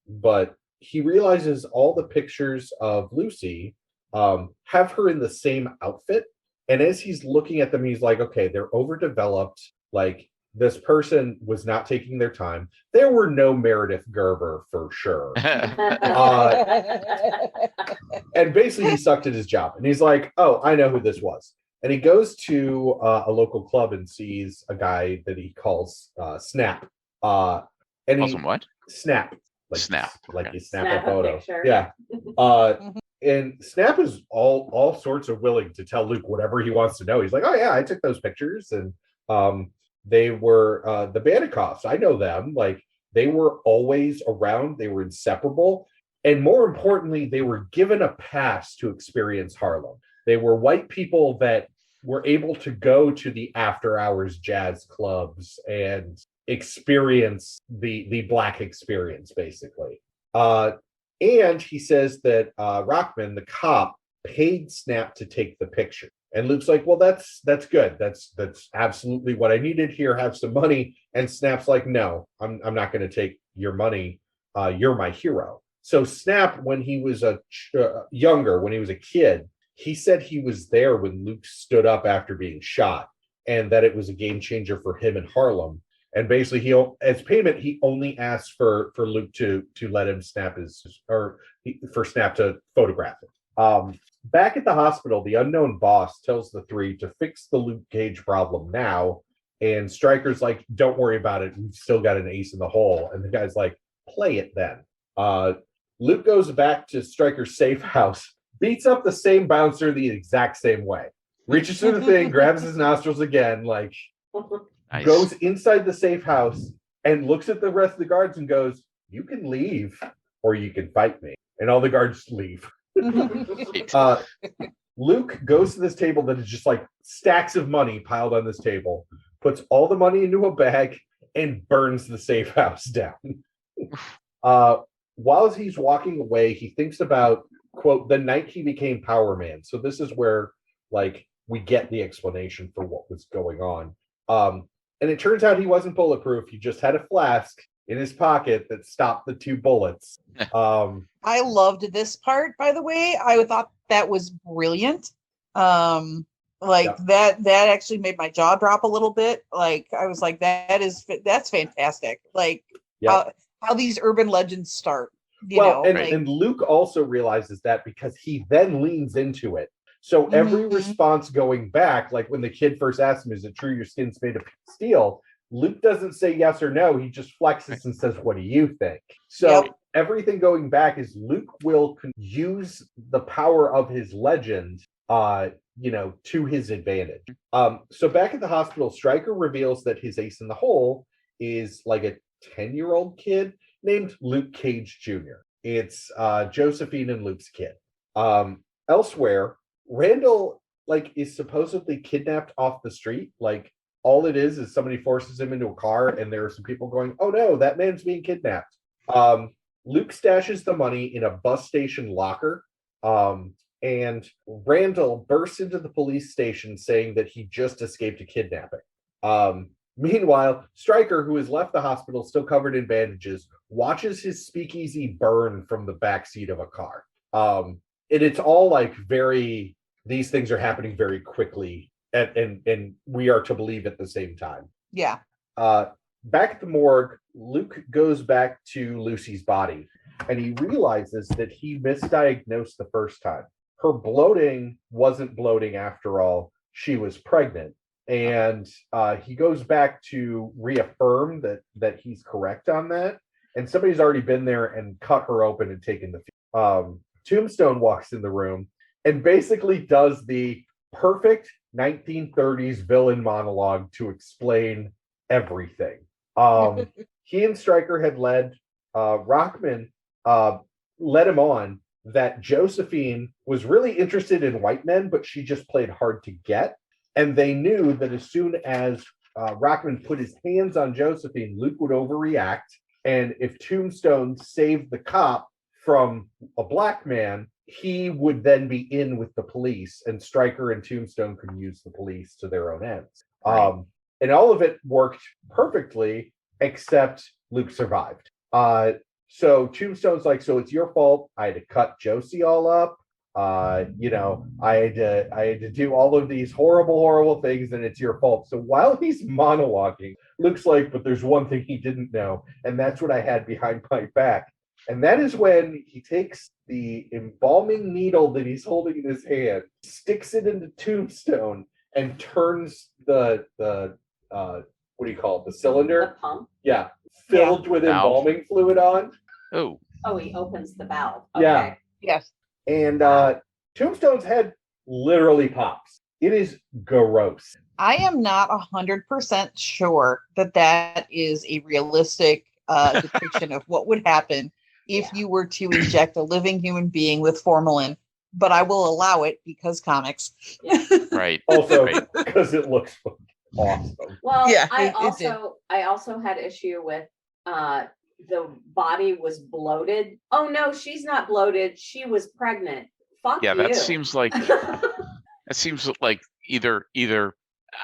But he realizes all the pictures of Lucy have her in the same outfit. And as he's looking at them, he's like, okay, they're overdeveloped. This person was not taking their time. There were no Meredith Gerber for sure. And basically he sucked at his job. And he's like, oh, I know who this was. And he goes to a local club and sees a guy that he calls Snap. And what? Snap. Snap. You snap a photo. Picture. Yeah. And Snap is all sorts of willing to tell Luke whatever he wants to know. He's like, oh yeah, I took those pictures, and they were the Bandikoffs. I know them. They were always around. They were inseparable, and more importantly, they were given a pass to experience Harlem. They were white people that were able to go to the after-hours jazz clubs and experience the Black experience, basically. And he says that Rockman, the cop, paid Snap to take the picture. And Luke's like, well, that's good. That's absolutely what I needed. Here, have some money. And Snap's like, no, I'm not going to take your money. You're my hero. So Snap, when he was younger, when he was a kid, he said he was there when Luke stood up after being shot, and that it was a game changer for him in Harlem. And basically, as payment, he only asked for Luke to let him for Snap to photograph it. Back at the hospital, the unknown boss tells the three to fix the Luke Cage problem now. And Stryker's like, don't worry about it. We've still got an ace in the hole. And the guy's like, play it then. Luke goes back to Stryker's safe house beats up the same bouncer the exact same way. Reaches through the thing, grabs his nostrils again, like Nice. goes inside the safe house and looks at the rest of the guards and goes, "You can leave or you can fight me." And all the guards leave. Luke goes to this table that is just like stacks of money piled on this table, puts all the money into a bag, and burns the safe house down. While he's walking away, he thinks about, quote, the night he became Power Man. So this is where, like, we get the explanation for what was going on. And it turns out he wasn't bulletproof. He just had a flask in his pocket that stopped the 2 bullets. I loved this part, by the way. I thought that was brilliant. That actually made my jaw drop a little bit. Like, I was like, that's fantastic. Like, how these urban legends start. And Luke also realizes that because he then leans into it. So every response going back, like when the kid first asked him, "Is it true your skin's made of steel?" Luke doesn't say yes or no. He just flexes and says, "What do you think?" So everything going back is Luke will use the power of his legend, to his advantage. So back at the hospital, Stryker reveals that his ace in the hole is like a 10-year-old kid named Luke Cage Jr. It's Josephine and Luke's kid. Elsewhere, Randall is supposedly kidnapped off the street. Like, all it is somebody forces him into a car, and there are some people going, "Oh no, that man's being kidnapped." Luke stashes the money in a bus station locker, and Randall bursts into the police station saying that he just escaped a kidnapping. Meanwhile, Stryker, who has left the hospital still covered in bandages, watches his speakeasy burn from the backseat of a car. And it's all like these things are happening very quickly, and we are to believe at the same time. Yeah. Back at the morgue, Luke goes back to Lucy's body, and he realizes that he misdiagnosed the first time. Her bloating wasn't bloating after all. She was pregnant. And he goes back to reaffirm that he's correct on that. And somebody's already been there and cut her open and taken the Tombstone walks in the room and basically does the perfect 1930s villain monologue to explain everything. He and Stryker had led Rockman led him on that Josephine was really interested in white men, but she just played hard to get. And they knew that as soon as Rockman put his hands on Josephine, Luke would overreact. And if Tombstone saved the cop from a black man, he would then be in with the police, and Stryker and Tombstone could use the police to their own ends. Right. And all of it worked perfectly, except Luke survived. So Tombstone's like, "So it's your fault. I had to cut Josie all up. I had to do all of these horrible things, and it's your fault." So while he's monologuing, Luke's like, "But there's one thing he didn't know, and that's what I had behind my back." And that is when he takes the embalming needle that he's holding in his hand, sticks it into Tombstone, and turns the what do you call it? The cylinder? The pump? Yeah. Filled with embalming fluid on. Oh, he opens the valve. Okay. Yeah. Yes. And Tombstone's head literally pops. It is gross. I am not 100% sure that is a realistic depiction of what would happen if you were to inject a living human being with formalin, but I will allow it because comics. Yeah. Right. Also, because it looks awesome. Well, yeah, I also had issue with the body was bloated. Oh no, she's not bloated. She was pregnant. Fuck yeah, you. that seems like either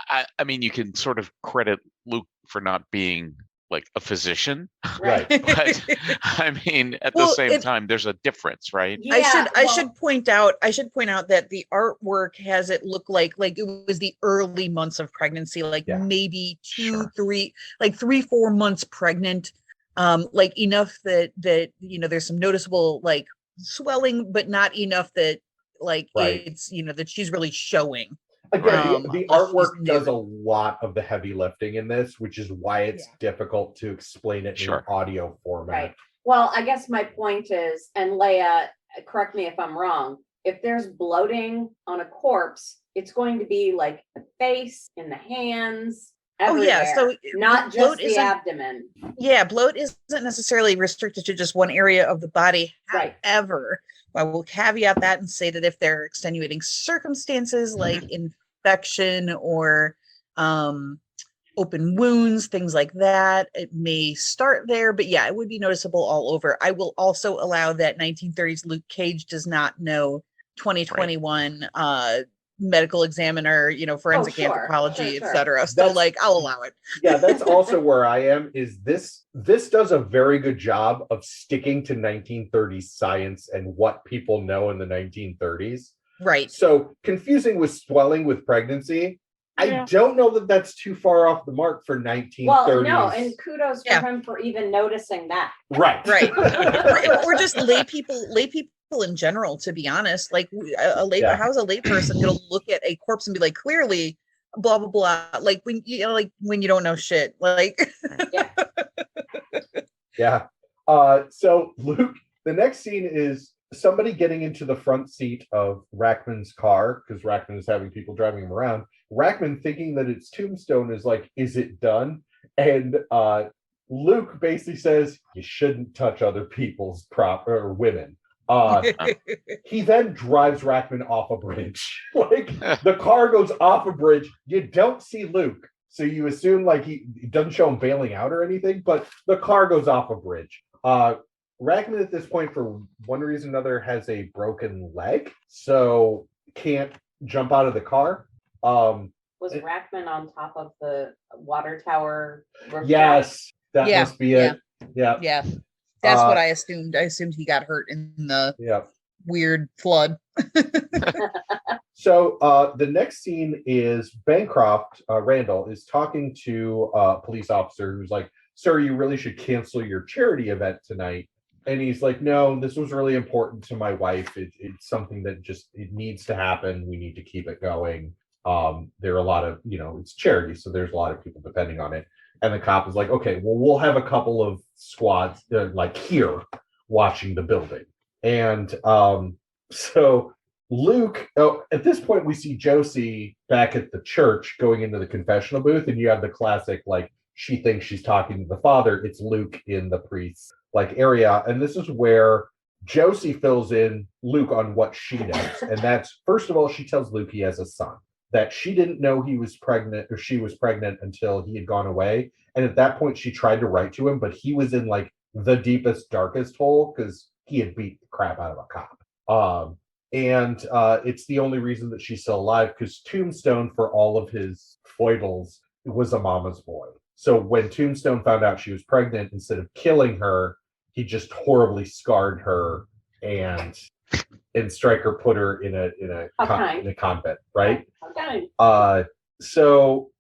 I mean, you can sort of credit Luke for not being like a physician, Right? But I mean, at the same time, there's a difference, right? Yeah, I should point out that the artwork has it look like it was the early months of pregnancy, maybe 3-4 months pregnant, enough that there's some noticeable swelling, but not enough that it's that she's really showing. Again, the artwork does a lot of the heavy lifting in this, which is why it's difficult to explain it in audio format. Right. Well, I guess my point is, and Leia, correct me if I'm wrong, if there's bloating on a corpse, it's going to be like the face and the hands. Everywhere, yeah, so not bloat just the abdomen. Yeah, bloat isn't necessarily restricted to just one area of the body. Right. However, I will caveat that and say that if there are extenuating circumstances like infection or open wounds, things like that, it may start there. But yeah, it would be noticeable all over. I will also allow that 1930s Luke Cage does not know 2021 medical examiner, forensic anthropology, etc. So I'll allow it. Yeah, that's also where I am. Is this does a very good job of sticking to 1930s science and what people know in the 1930s. Right. So confusing with swelling with pregnancy. I don't know that that's too far off the mark for 1930s. Well, no, and kudos for him for even noticing that. Right. or just lay people in general, to be honest. Like how's a lay person gonna look at a corpse and be like, clearly blah blah blah, like when you don't know shit, like So Luke, the next scene is somebody getting into the front seat of Rackman's car, because Rackman is having people driving him around. Rackman, thinking that it's Tombstone, is like, is it done? And Luke basically says, you shouldn't touch other people's or women. He then drives Rackman off a bridge. Like, the car goes off a bridge. You don't see Luke, so you assume like he doesn't show him bailing out or anything, but the car goes off a bridge. Rackman at this point, for one reason or another, has a broken leg, so can't jump out of the car. Was Rackman on top of the water tower? Yes, that must be it. Yeah. That's what I assumed. I assumed he got hurt in the weird flood. So the next scene is Bancroft, Randall, is talking to a police officer who's like, sir, you really should cancel your charity event tonight. And he's like, no, this was really important to my wife. It's something that it needs to happen. We need to keep it going. There are a lot of, it's charity, so there's a lot of people depending on it. And the cop is like, okay, well, we'll have a couple of squads here watching the building. And so Luke, at this point, we see Josie back at the church going into the confessional booth, and you have the classic, like, she thinks she's talking to the father. It's Luke in the priest's area. And this is where Josie fills in Luke on what she knows. And that's, first of all, she tells Luke he has a son, that she didn't know he was pregnant, or she was pregnant, until he had gone away. And at that point, she tried to write to him, but he was in the deepest, darkest hole because he had beat the crap out of a cop. And it's the only reason that she's still alive, because Tombstone, for all of his foibles, was a mama's boy. So when Tombstone found out she was pregnant, instead of killing her, he just horribly scarred her, and Stryker put her in a convent, right? Okay. So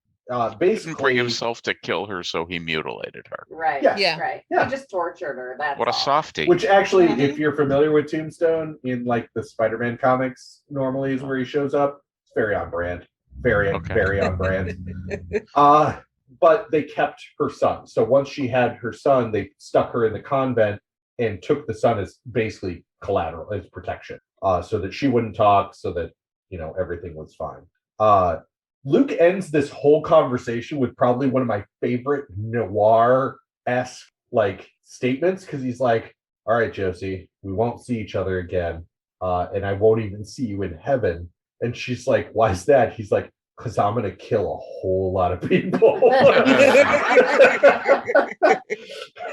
basically, he didn't bring himself to kill her, so he mutilated her. Right. Yeah. Right. Yeah. He just tortured her. That's what a all. softie. Which actually, if you're familiar with Tombstone in the Spider-Man comics, normally is where he shows up. It's very on brand. Very on brand. But they kept her son. So once she had her son, they stuck her in the convent and took the son as basically collateral, as protection, so that she wouldn't talk, so that everything was fine. Luke ends this whole conversation with probably one of my favorite noir-esque statements, because he's like, all right, Josie, we won't see each other again, and I won't even see you in heaven. And she's like, why is that? He's like, because I'm going to kill a whole lot of people.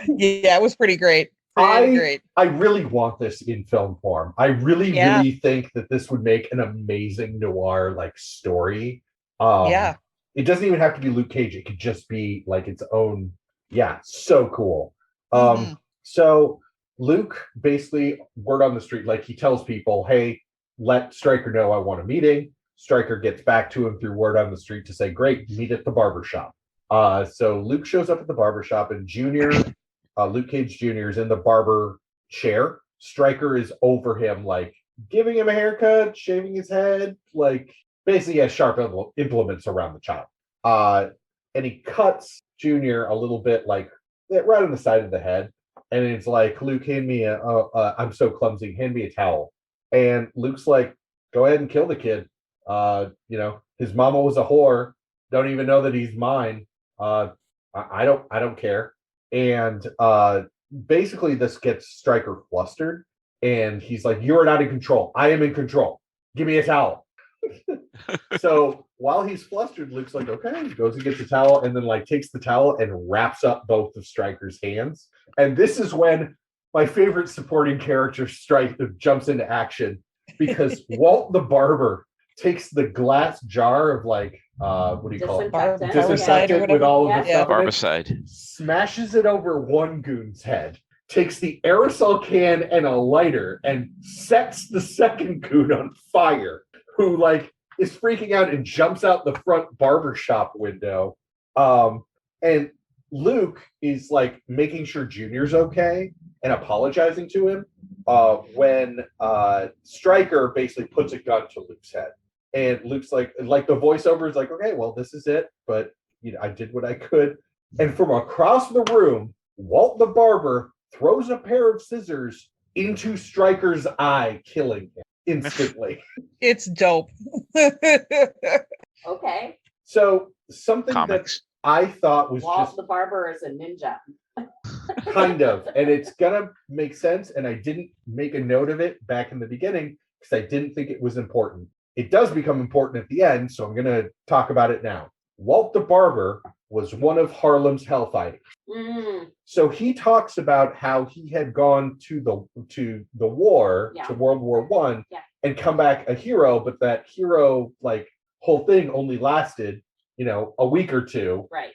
Yeah, it was pretty great. I really want this in film form. I really think that this would make an amazing noir story. It doesn't even have to be Luke Cage. It could just be its own. Yeah, so cool. So Luke, basically, word on the street, he tells people, hey, let Stryker know I want a meeting. Stryker gets back to him through word on the street to say, great, meet at the barbershop. So Luke shows up at the barbershop, and Luke Cage Jr. is in the barber chair. Stryker is over him, giving him a haircut, shaving his head, basically has sharp implements around the chop. And he cuts Jr. a little bit, right on the side of the head. And it's like, Luke, hand me I'm so clumsy, hand me a towel. And Luke's like, go ahead and kill the kid. His mama was a whore. Don't even know that he's mine. I don't care. And basically this gets Stryker flustered, and he's like, you are not in control. I am in control. Give me a towel. So while he's flustered, Luke's like, okay, goes and gets a towel, and then like takes the towel and wraps up both of Stryker's hands. And this is when my favorite supporting character jumps into action, because Walt the barber takes the glass jar of like what do you call it? Disinfectant. Disinfectant with all of the Yeah. stuff in it, Barbicide. smashes it over one goon's head, takes the aerosol can and a lighter and sets the second goon on fire, who like is freaking out and jumps out the front barbershop window. And Luke is like making sure Junior's okay and apologizing to him when Stryker basically puts a gun to Luke's head. And Luke's like the voiceover is like, okay, well, this is it. But I did what I could. And from across the room, Walt the barber throws a pair of scissors into Stryker's eye, killing him instantly. It's dope. Okay. So something Comics. that I thought was Walt just the barber is a ninja. kind of, and it's gonna make sense. And I didn't make a note of it back in the beginning because I didn't think it was important. It does become important at the end, so I'm gonna talk about it now. Walt the barber was one of Harlem's hellfighters. Mm, So he talks about how he had gone to the war, Yeah. to World War One, Yeah. and come back a hero, but that hero like whole thing only lasted, a week or two, right.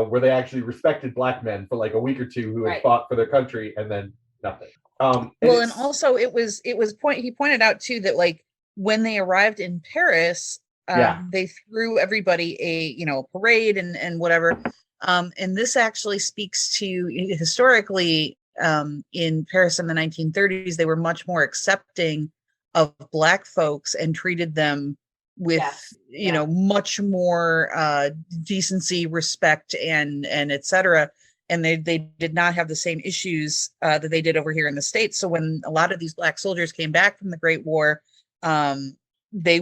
where they actually respected black men for like a week or two who had Right. fought for their country, and then nothing. Well, and it's- also he pointed out too that like when they arrived in Paris, Yeah. they threw everybody a parade and whatever. And this actually speaks to historically in Paris in the 1930s, they were much more accepting of black folks and treated them with Yes. Yeah. much more decency, respect, and etc. And they did not have the same issues that they did over here in the States. So when a lot of these black soldiers came back from the Great War, they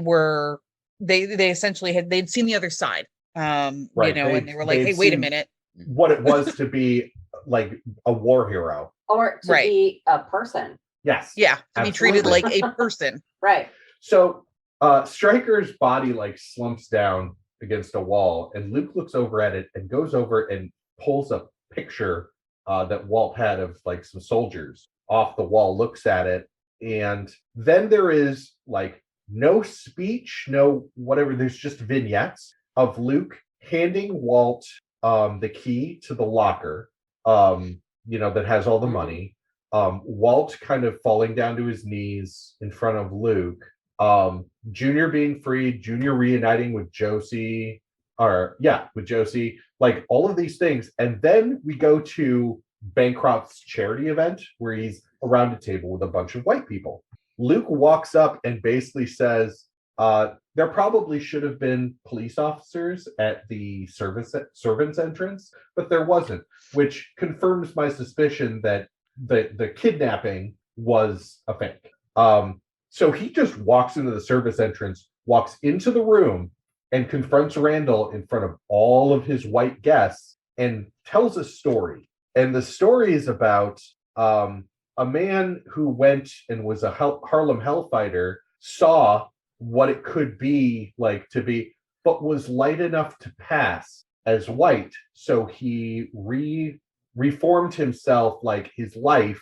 essentially they'd seen the other side, Right. and they were like, they'd hey, wait a seen minute. what it was to be like a war hero. Or to Right. be a person. Yes. Yeah, to be treated Absolutely. like a person. Right. So Stryker's body like slumps down against a wall, and Luke looks over at it and goes over and pulls a picture that Walt had of like some soldiers off the wall, looks at it, and then there is like no speech, no whatever. There's just vignettes of Luke handing Walt the key to the locker, that has all the money. Walt kind of falling down to his knees in front of Luke. Junior being freed, Junior reuniting with Josie, like all of these things. And then we go to Bancroft's charity event where he's around a table with a bunch of white people. Luke walks up and basically says, there probably should have been police officers at the servants entrance, but there wasn't, which confirms my suspicion that the kidnapping was a fake. So he just walks into the service entrance, walks into the room, and confronts Randall in front of all of his white guests and tells a story. And the story is about a man who went and was a Harlem Hellfighter, saw what it could be like to be, but was light enough to pass as white. So he reformed himself, like his life,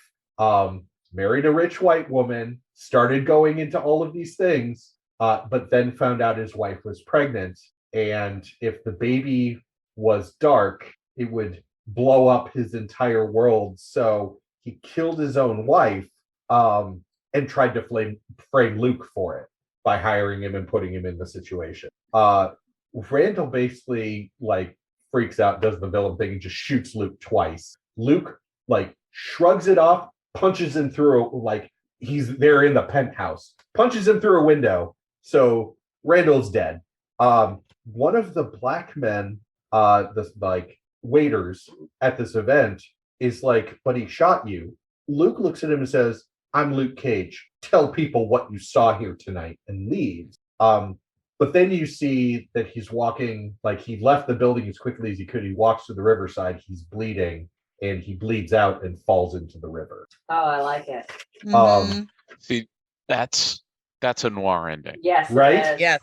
married a rich white woman, started going into all of these things, but then found out his wife was pregnant. And if the baby was dark, it would blow up his entire world. So he killed his own wife and tried to frame Luke for it by hiring him and putting him in the situation. Randall basically like freaks out, does the villain thing, and just shoots Luke twice. Luke like shrugs it off, punches him through, like he's there in the penthouse, punches him through a window. So Randall's dead. One of the black men, the like waiters at this event, is like, but he shot you. Luke looks at him and says, I'm Luke Cage. Tell people what you saw here tonight, and leaves. But then you see that he's walking, like he left the building as quickly as he could. He walks to the riverside. He's bleeding, and he bleeds out and falls into the river. Oh, I like it. See, that's a noir ending. Yes. Right? It is. Yes.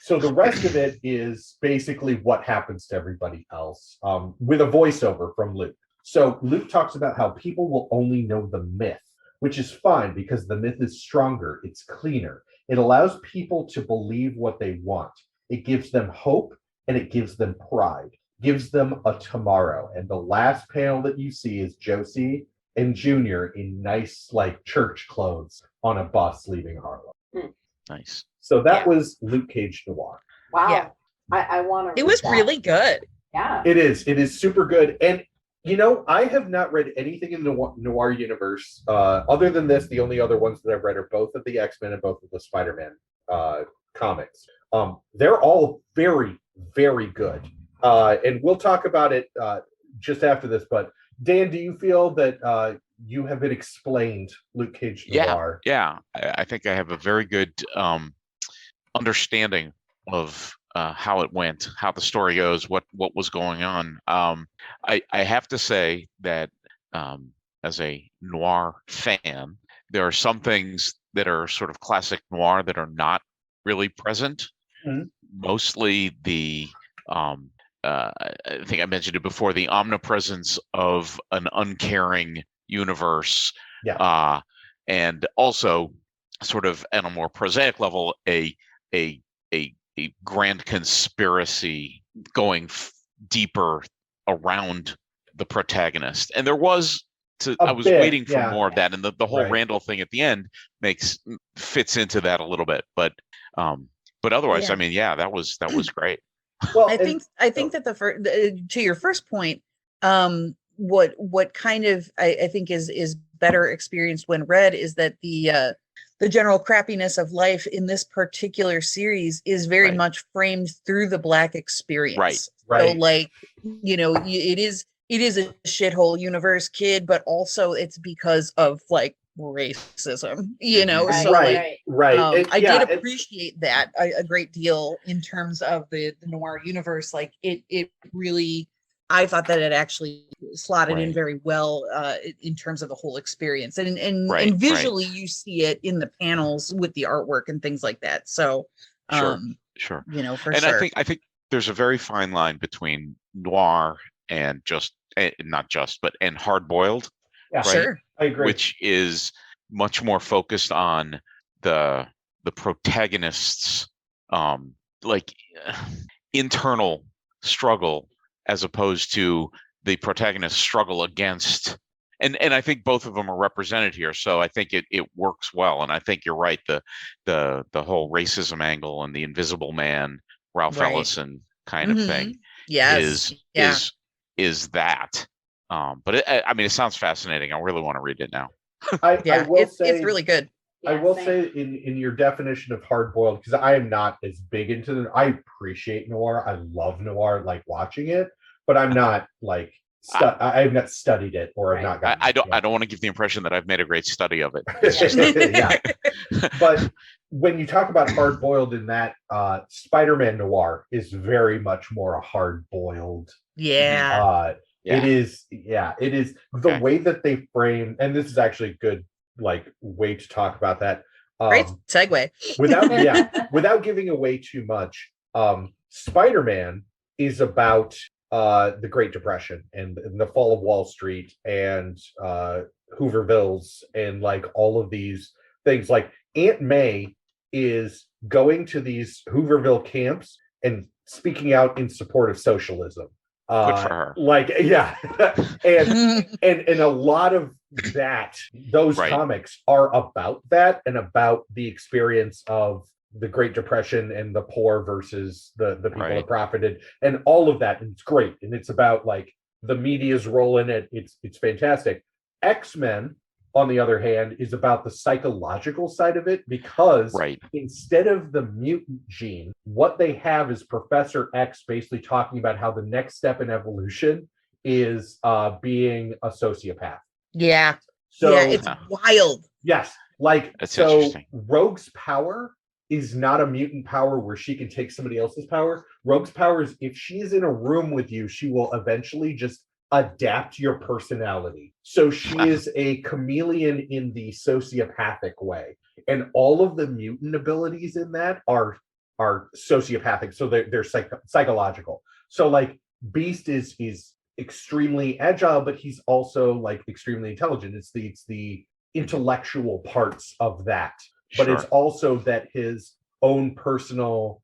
So the rest of it is basically what happens to everybody else, with a voiceover from Luke. So Luke talks about how people will only know the myth, which is fine because the myth is stronger, it's cleaner. It allows people to believe what they want. It gives them hope and it gives them pride, gives them a tomorrow. And the last panel that you see is Josie and Junior in nice, like, church clothes on a bus leaving Harlem. Nice. So that was Luke Cage Noir. Wow. Yeah. I want to. It was really good. Yeah. It is super good. And I have not read anything in the Noir universe other than this. The only other ones that I've read are both of the X-Men and both of the Spider-Man comics. They're all very, very good. And we'll talk about it just after this. But Dan, do you feel that you have been explained Luke Cage Noir? Yeah. I think I have a very good understanding of how it went, how the story goes, what was going on. I have to say that as a noir fan, there are some things that are sort of classic noir that are not really present. Mm-hmm. Mostly the I think I mentioned it before, the omnipresence of an uncaring universe, and also sort of on a more prosaic level, a grand conspiracy going deeper around the protagonist. And there was I was waiting for more of that, and the whole Randall thing at the end fits into that a little bit, but otherwise, I mean, that was great. Well, I think that to your first point, what kind of I think is better experienced when read is that the general crappiness of life in this particular series is very much framed through the Black experience. Right. So, like, it is a shithole universe, kid, but also it's because of, like, racism, so I did appreciate that a great deal in terms of the noir universe. Like, it really, I thought that it actually slotted in very well in terms of the whole experience, and visually you see it in the panels with the artwork and things like that. So sure. I think there's a very fine line between noir and and hard boiled. Yeah, sure. I agree. Which is much more focused on the protagonist's internal struggle, as opposed to the protagonist's struggle against. And I think both of them are represented here, so I think it works well. And I think you're right. The whole racism angle and the Invisible Man, Ralph Ellison kind of thing, is that. But it sounds fascinating. I really want to read it now. I will say it's really good. I will say in your definition of hard boiled, because I am not as big into them. I appreciate noir. I love noir, like watching it, but I'm not like I have not studied it, or I've not gotten I don't want to give the impression that I've made a great study of it. But when you talk about hard boiled in that, Spider-Man Noir is very much more a hard boiled. It is the way that they frame, and this is actually a good way to talk about that. Great segue. Without giving away too much, Spider-Man is about the Great Depression and the fall of Wall Street and Hoovervilles and all of these things. Like, Aunt May is going to these Hooverville camps and speaking out in support of socialism. Good for her. And a lot of those comics are about that, and about the experience of the Great Depression and the poor versus the people that profited, and all of that. And it's great, and it's about the media's role in it. It's fantastic. X-Men, on the other hand, is about the psychological side of it, because instead of the mutant gene, what they have is Professor X basically talking about how the next step in evolution is being a sociopath. So yeah, it's wild. yes, like That's so interesting. Rogue's power is not a mutant power where she can take somebody else's power. Rogue's power is if she's in a room with you, she will eventually just adapt your personality. So she is a chameleon in the sociopathic way. And all of the mutant abilities in that are sociopathic. So they're psychological. So like Beast is extremely agile, but he's also like extremely intelligent. It's the intellectual parts of that. But it's also that his own personal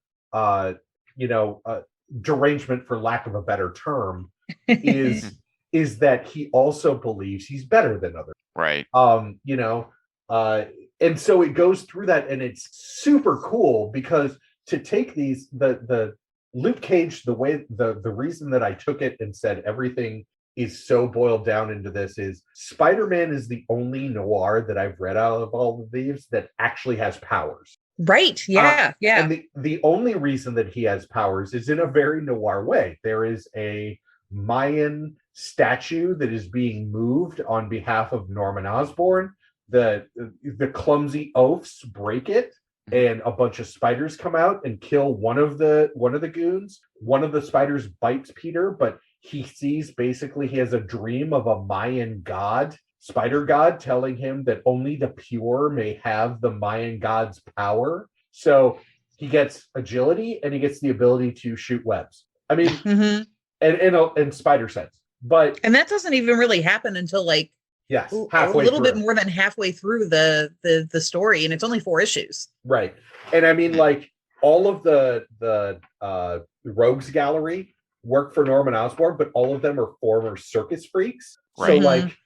derangement, for lack of a better term, is that he also believes he's better than others. Right. And so it goes through that, and it's super cool because to take these the Luke Cage, the way the reason that I took it and said everything is so boiled down into this is Spider-Man is the only noir that I've read out of all of these that actually has powers. Right. Yeah. Yeah. And the only reason that he has powers is in a very noir way. There is a Mayan statue that is being moved on behalf of Norman Osborn. The clumsy oafs break it, and a bunch of spiders come out and kill one of the goons. One of the spiders bites Peter, but he sees basically he has a dream of a Mayan god, spider god, telling him that only the pure may have the Mayan god's power. So he gets agility and he gets the ability to shoot webs. I mean, and spider sense. And that doesn't even really happen until like yes, a little bit more than halfway through the story, and it's only 4 issues. Right. And I mean, like all of the Rogues Gallery work for Norman Osborn, but all of them are former circus freaks. Right. So like,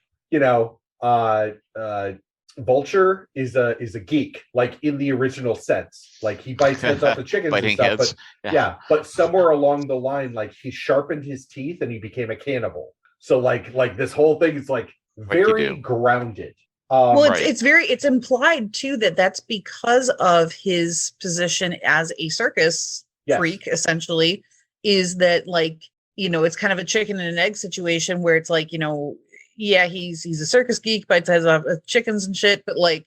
Vulture is a geek, like in the original sense. Like he bites heads off the chickens and stuff. But but somewhere along the line, like he sharpened his teeth and he became a cannibal. So like this whole thing is like very grounded. It's implied too that that's because of his position as a circus freak, essentially, is that like, it's kind of a chicken and an egg situation where it's like, he's a circus geek, bites heads off chickens and shit, but like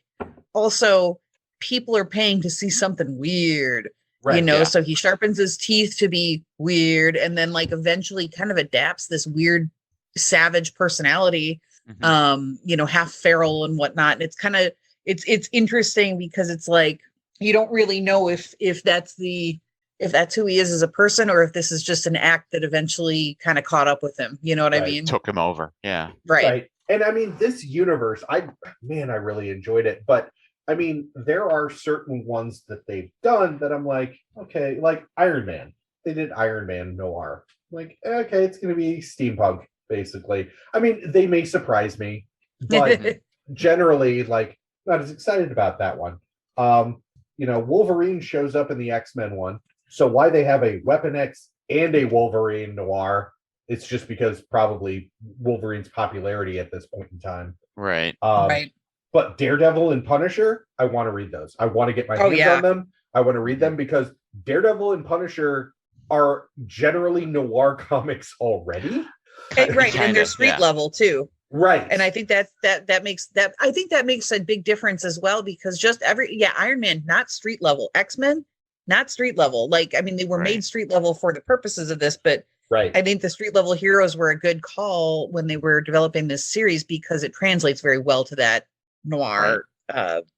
also people are paying to see something weird, so he sharpens his teeth to be weird, and then like eventually kind of adapts this weird savage personality, half feral and whatnot. And it's kind of it's interesting because it's like you don't really know if that's who he is as a person, or if this is just an act that eventually kind of caught up with him. You know what I mean? Took him over. Yeah. Right. And I mean, this universe, I really enjoyed it. But I mean, there are certain ones that they've done that I'm like, okay, like Iron Man. They did Iron Man Noir. Like, okay, it's going to be steampunk, basically. I mean, they may surprise me, but generally, like, not as excited about that one. Wolverine shows up in the X-Men one. So why they have a Weapon X and a Wolverine Noir, it's just because probably Wolverine's popularity at this point in time. Right. Right. But Daredevil and Punisher, I want to read those. I want to get my hands on them. I want to read them because Daredevil and Punisher are generally noir comics already. Right. And they're street level too. Right. And I think that makes a big difference as well, because just Iron Man, not street level. X-Men, not street level. Like, I mean, they were made street level for the purposes of this, but I think the street level heroes were a good call when they were developing this series because it translates very well to that noir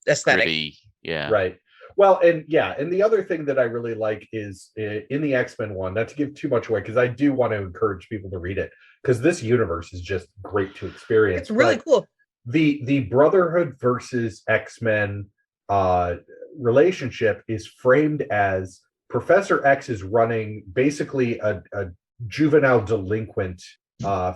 aesthetic. Pretty, yeah. Right. Well, and the other thing that I really like is in the X-Men one, not to give too much away, because I do want to encourage people to read it, because this universe is just great to experience. It's really cool. The Brotherhood versus X-Men relationship is framed as Professor X is running basically a juvenile delinquent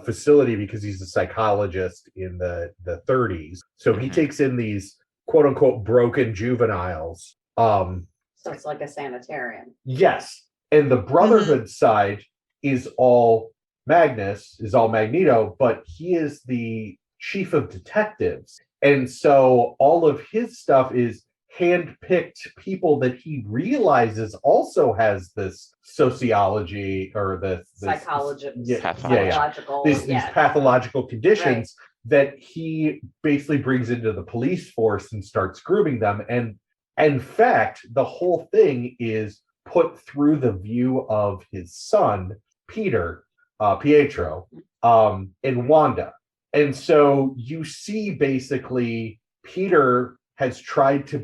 facility because he's a psychologist in the 30s. So he takes in these quote unquote broken juveniles. So it's like a sanitarium. Yes. And the Brotherhood side is all Magneto, but he is the chief of detectives. And so all of his stuff is hand-picked people that he realizes also has this sociology or the pathological these pathological conditions that he basically brings into the police force and starts grooming them. And in fact, the whole thing is put through the view of his son, Pietro, and Wanda. And so you see basically Peter has tried to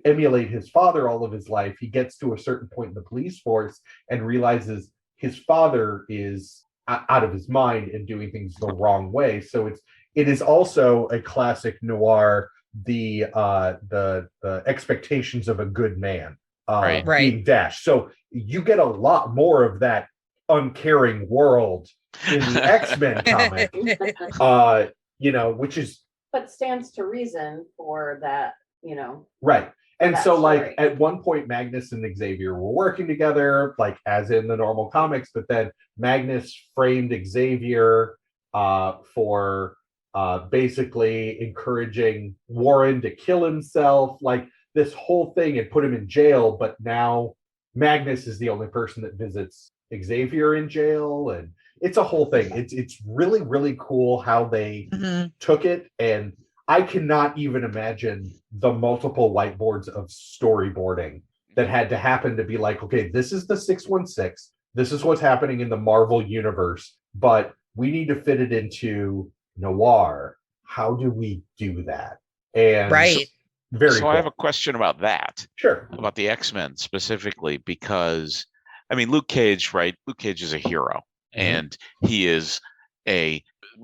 emulate his father all of his life. He gets to a certain point in the police force and realizes his father is out of his mind and doing things the wrong way. So it is also a classic noir, the expectations of a good man being dashed. So you get a lot more of that uncaring world in the X-Men comic, which is, but stands to reason for that, right. And so story. like at one point Magnus and Xavier were working together, like as in the normal comics, but then Magnus framed Xavier for basically encouraging Warren to kill himself, like this whole thing, and put him in jail. But now Magnus is the only person that visits Xavier in jail, and it's a whole thing. It's really, really cool how they took it. And I cannot even imagine the multiple whiteboards of storyboarding that had to happen to be like, okay, this is the 616. This is what's happening in the Marvel universe, but we need to fit it into noir. How do we do that? And very so cool. I have a question about that. Sure. About the X-Men specifically, because I mean, Luke Cage, right? Luke Cage is a hero, and he is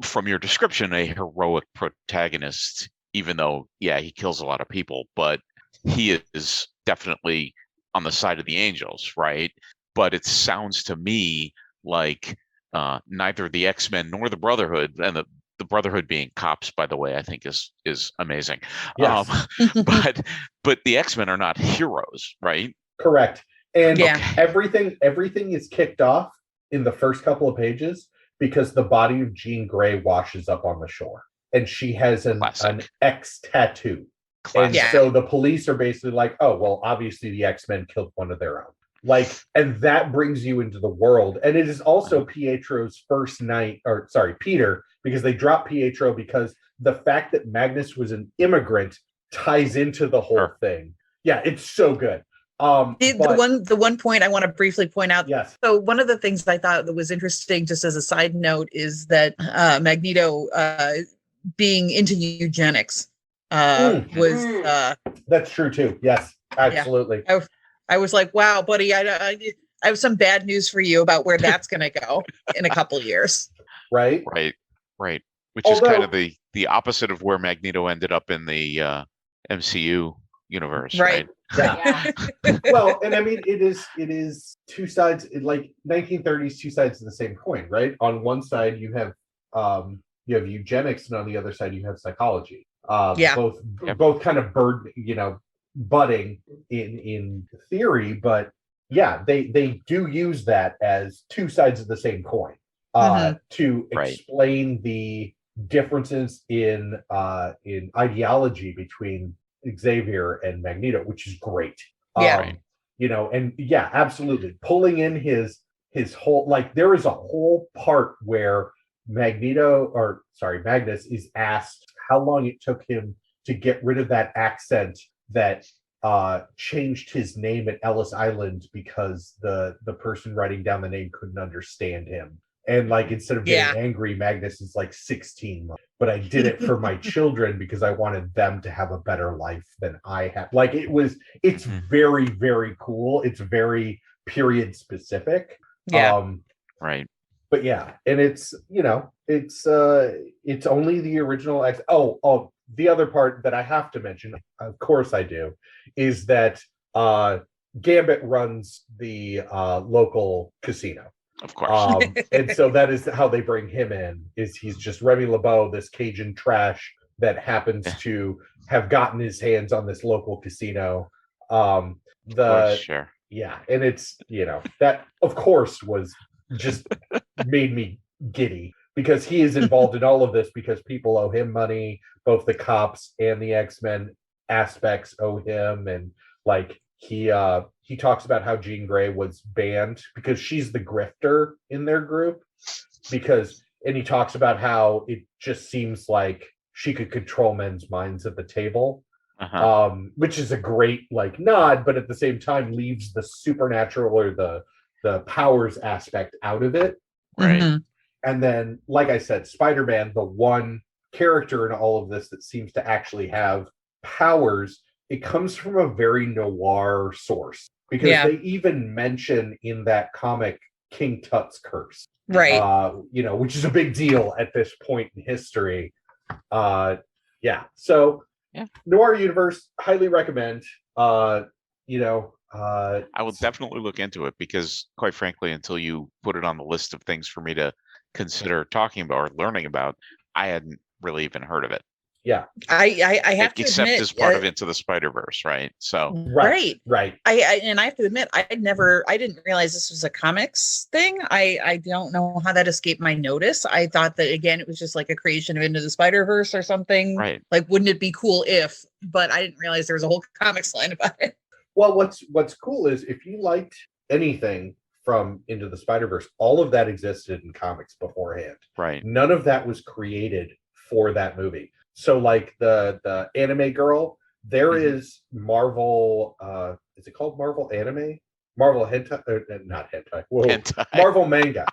from your description, a heroic protagonist, even though, he kills a lot of people, but he is definitely on the side of the angels, right? But it sounds to me like neither the X-Men nor the Brotherhood, and the Brotherhood being cops, by the way, I think is amazing. Yes. But the X-Men are not heroes, right? Correct. And Yeah. everything is kicked off in the first couple of pages because the body of Jean Grey washes up on the shore, and she has an X tattoo. Classic. And so the police are basically like, oh, well, obviously the X-Men killed one of their own. Like, and that brings you into the world. And it is also Pietro's first night, Peter, because they dropped Pietro because the fact that Magnus was an immigrant ties into the whole thing. Yeah, it's so good. The one point I want to briefly point out. Yes. So one of the things I thought that was interesting, just as a side note, is that Magneto being into eugenics was. That's true too. Yes, absolutely. Yeah. I was like, wow, buddy, I have some bad news for you about where that's going to go in a couple years. Right. Which is kind of the opposite of where Magneto ended up in the MCU universe, right? Yeah. Well, and I mean, it is two sides, like 1930s, two sides of the same coin, right? On one side, you have eugenics, and on the other side, you have psychology. Both kind of budding in theory, but they do use that as two sides of the same coin to explain the differences in ideology between Xavier and Magneto, which is great. Absolutely pulling in his whole, like, there is a whole part where Magnus is asked how long it took him to get rid of that accent that changed his name at Ellis Island because the person writing down the name couldn't understand him. And like, instead of getting angry, Magnus is like 16 months. But I did it for my children because I wanted them to have a better life than I have. Like, it's very, very cool. It's very period specific. Right. But and it's only the original X. Oh, the other part that I have to mention, of course I do, is that Gambit runs the local casino. Of course. And so that is how they bring him in, is he's just Remy LeBeau, this Cajun trash that happens to have gotten his hands on this local casino. And it's, that of course was just made me giddy, because he is involved in all of this because people owe him money. Both the cops and the X-Men aspects owe him. And like, he talks about how Jean Grey was banned because she's the grifter in their group, because and he talks about how it just seems like she could control men's minds at the table. Which is a great like nod, but at the same time leaves the supernatural or the powers aspect out of it. Right. Mm-hmm. And then, like I said, Spider-Man, the one character in all of this that seems to actually have powers, it comes from a very noir source, because they even mention in that comic King Tut's curse, Right. which is a big deal at this point in history. So Noir universe, highly recommend. I will definitely look into it, because quite frankly, until you put it on the list of things for me to consider talking about or learning about, I hadn't really even heard of it. Yeah. I have to except admit, as part of Into the Spider-Verse, right? So right. I have to admit, I didn't realize this was a comics thing. I don't know how that escaped my notice. I thought that, again, it was just like a creation of Into the Spider-Verse or something. Right. Like, wouldn't it be cool if? But I didn't realize there was a whole comics line about it. Well, what's cool is if you liked anything from Into the Spider-Verse, all of that existed in comics beforehand. Right. None of that was created for that movie. So like the anime girl, there is Marvel, is it called Marvel Anime? Marvel Hentai, not Hentai. Whoa. Hentai. Marvel Manga.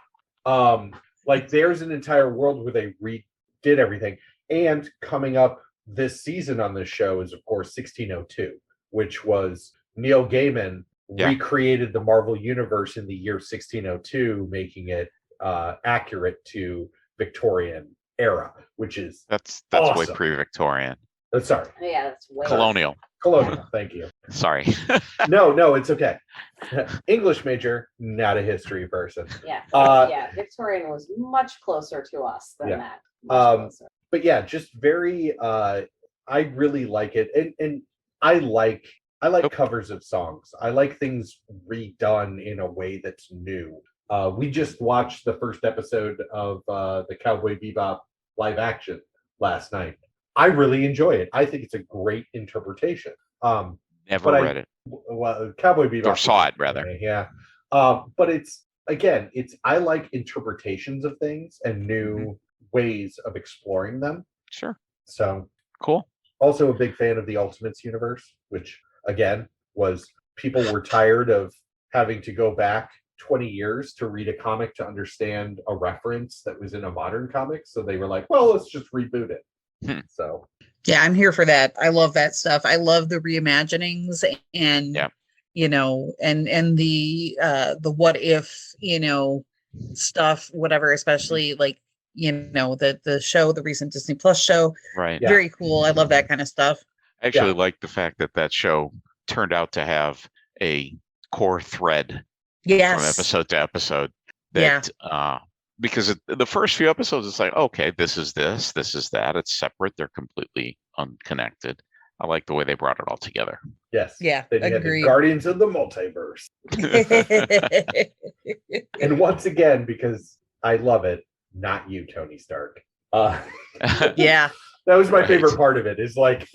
Like there's an entire world where they redid everything. And coming up this season on this show is, of course, 1602, which was Neil Gaiman recreated the Marvel Universe in the year 1602, making it accurate to Victorian era, which is that's awesome. Way pre-Victorian. Sorry. Yeah, that's way Colonial. Thank you. Sorry. No, it's okay. English major, not a history person. Yeah. Victorian was much closer to us than that. But yeah, just very. I really like it, and I like covers of songs. I like things redone in a way that's new. We just watched the first episode of the Cowboy Bebop live action last night. I really enjoy it. I think it's a great interpretation. Never read it. Well, Cowboy Bebop. Or saw it, rather. Yeah. But I like interpretations of things and new ways of exploring them. Sure. So cool. Also a big fan of the Ultimates universe, which again was people were tired of having to go back 20 years to read a comic to understand a reference that was in a modern comic. So they were like, well, let's just reboot it. So yeah, I'm here for that. I love that stuff. I love the reimaginings and and the what if, stuff, whatever, especially like, the show, the recent Disney Plus show. Right. Yeah. Very cool. I love that kind of stuff. I actually like the fact that show turned out to have a core thread from episode to episode. Because the first few episodes, it's like, okay, this is this is that. It's separate. They're completely unconnected. I like the way they brought it all together. Yes. Yeah. Then you had the Guardians of the Multiverse. And once again, because I love it, not you, Tony Stark. Yeah. That was my favorite part of it. Is like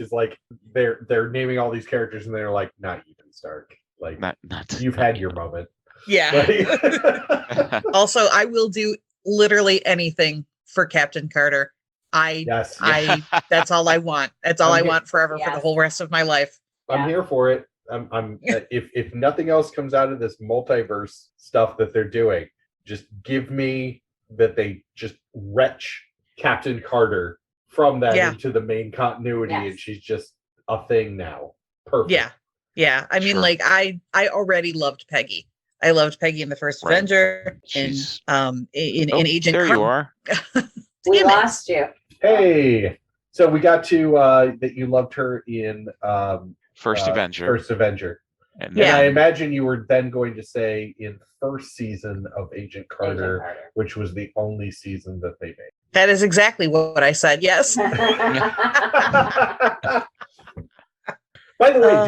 they're naming all these characters and they're like, not you, Stark. Like not you've had your moment. Yeah. Like, also, I will do literally anything for Captain Carter. That's all I want. That's all I want forever for the whole rest of my life. I'm here for it. I'm if nothing else comes out of this multiverse stuff that they're doing, just give me that they just retch Captain Carter from that into the main continuity, and she's just a thing now. Perfect. Yeah. I mean, like I already loved Peggy. I loved Peggy in the first Avenger, and in Agent. There you are. We lost you. Hey, so we got to that you loved her in First Avenger. And I imagine you were then going to say in first season of Agent Carter, which was the only season that they made. That is exactly what I said. Yes. By the way,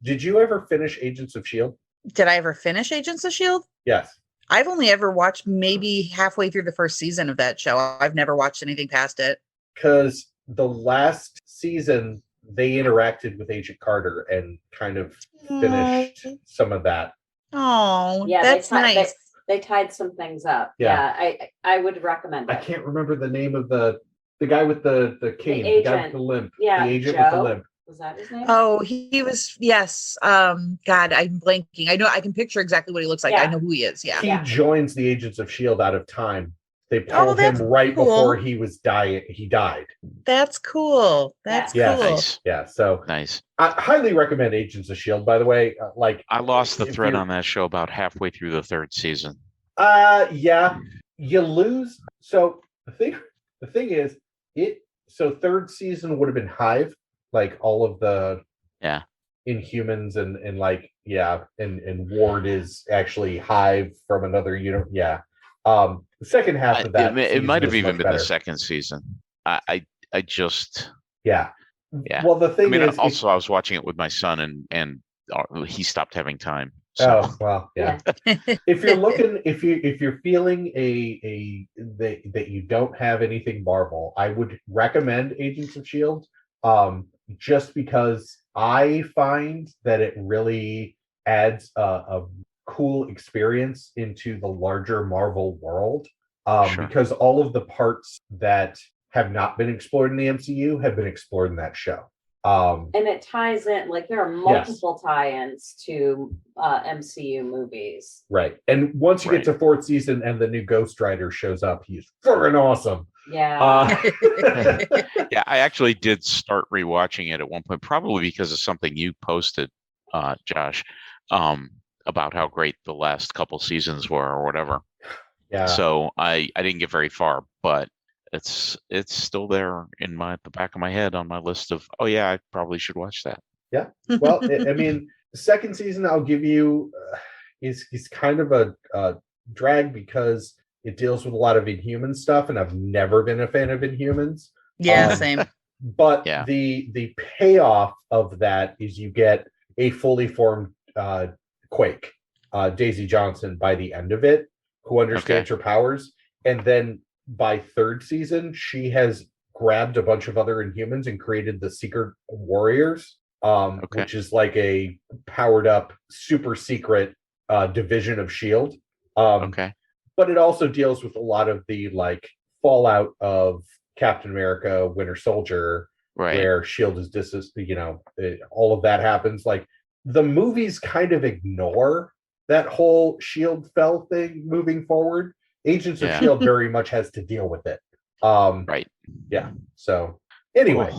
did you ever finish Agents of S.H.I.E.L.D.? Did I ever finish Agents of S.H.I.E.L.D.? Yes. I've only ever watched maybe halfway through the first season of that show. I've never watched anything past it. Because the last season, they interacted with Agent Carter and kind of finished some of that. Oh, yeah, that's nice. They tied some things up. Yeah. I would recommend I it. can't remember the name of the guy with the cane, the guy with agent. the limp. Yeah, The agent with the Joe? limp. Was that his name? Oh, he was, yes. God, I'm blanking. I know, I can picture exactly what he looks like. I Yeah. know who he is. Yeah. He joins the Agents of S.H.I.E.L.D. out of time. They Oh, pulled him that's right cool. before he was dying. He died. That's cool. That's Yeah. cool. Nice. Yeah. So Nice. I highly recommend Agents of S.H.I.E.L.D., by the way. I lost the if thread you're- on that show about halfway through the third season. Yeah. You lose. So the thing is, third season would have been Hive, like all of the Inhumans and like and Ward is actually Hive from another unit. Yeah. The second half of that It might have season is even much been better. the second season. I just Yeah. Well, the thing is, also I was watching it with my son, and he stopped having time. So. Oh well, yeah. If you're looking, if you're feeling that you don't have anything Marvel, I would recommend Agents of S.H.I.E.L.D. Just because I find that it really adds a cool experience into the larger Marvel world. Sure. Because all of the parts that have not been explored in the MCU have been explored in that show. And it ties in, like there are multiple tie-ins to MCU movies. Right. And once you get to fourth season and the new Ghost Rider shows up, he's friggin' awesome. Yeah. Yeah, I actually did start rewatching it at one point, probably because of something you posted, Josh, about how great the last couple seasons were or whatever. Yeah. So I didn't get very far, but it's still there in the back of my head on my list of, oh yeah, I probably should watch that. Yeah. Well, I mean, the second season I'll give you is kind of a drag because it deals with a lot of Inhuman stuff, and I've never been a fan of Inhumans. Yeah, same. But the payoff of that is you get a fully formed Quake, Daisy Johnson, by the end of it, who understands her powers, and then by third season, she has grabbed a bunch of other Inhumans and created the Secret Warriors, which is like a powered up, super secret division of S.H.I.E.L.D. But it also deals with a lot of the like fallout of Captain America, Winter Soldier, where S.H.I.E.L.D. is all of that happens. Like the movies kind of ignore that whole S.H.I.E.L.D. fell thing moving forward. Agents of S.H.I.E.L.D. very much has to deal with it. Yeah. So anyway,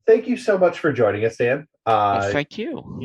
thank you so much for joining us, Dan. Thank you.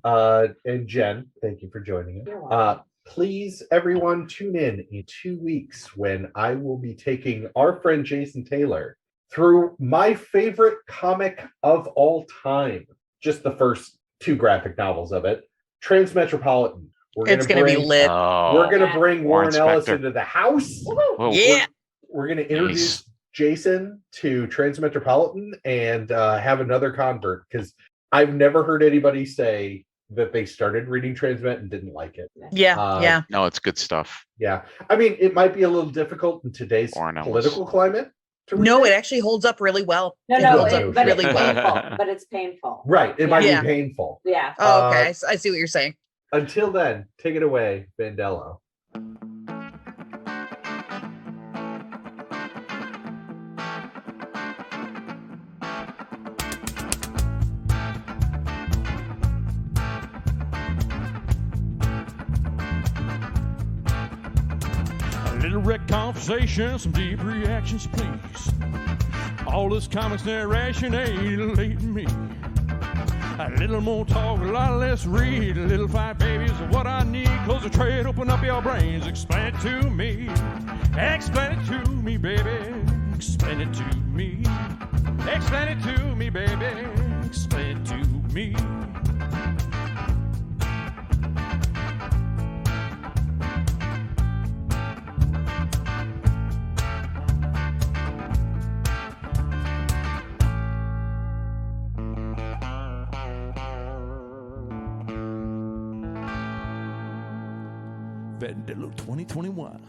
And Jen, thank you for joining us. Please, everyone, tune in 2 weeks when I will be taking our friend Jason Taylor through my favorite comic of all time. Just the first 2 graphic novels of it. Transmetropolitan. It's going to be lit. We're going to bring Warren Ellis into the house. Yeah. We're going to introduce Jason to Transmetropolitan and have another convert, because I've never heard anybody say that they started reading Transmet and didn't like it. Yeah. No, it's good stuff. Yeah. I mean, it might be a little difficult in today's political climate. No, it actually holds up really well. But really it's well. painful. But it's painful. Right. It might be painful. Yeah. Oh, okay. I see what you're saying. Until then, take it away, Vandello. A little wreck conversation, some deep reactions, please. All this comics narration ain't elating me. A little more talk, a lot less read. A little fight, baby, is what I need. Close the trade, open up your brains. Explain it to me. Explain it to me, baby. Explain it to me. Explain it to me, baby. Explain it to me. Vandello 2021.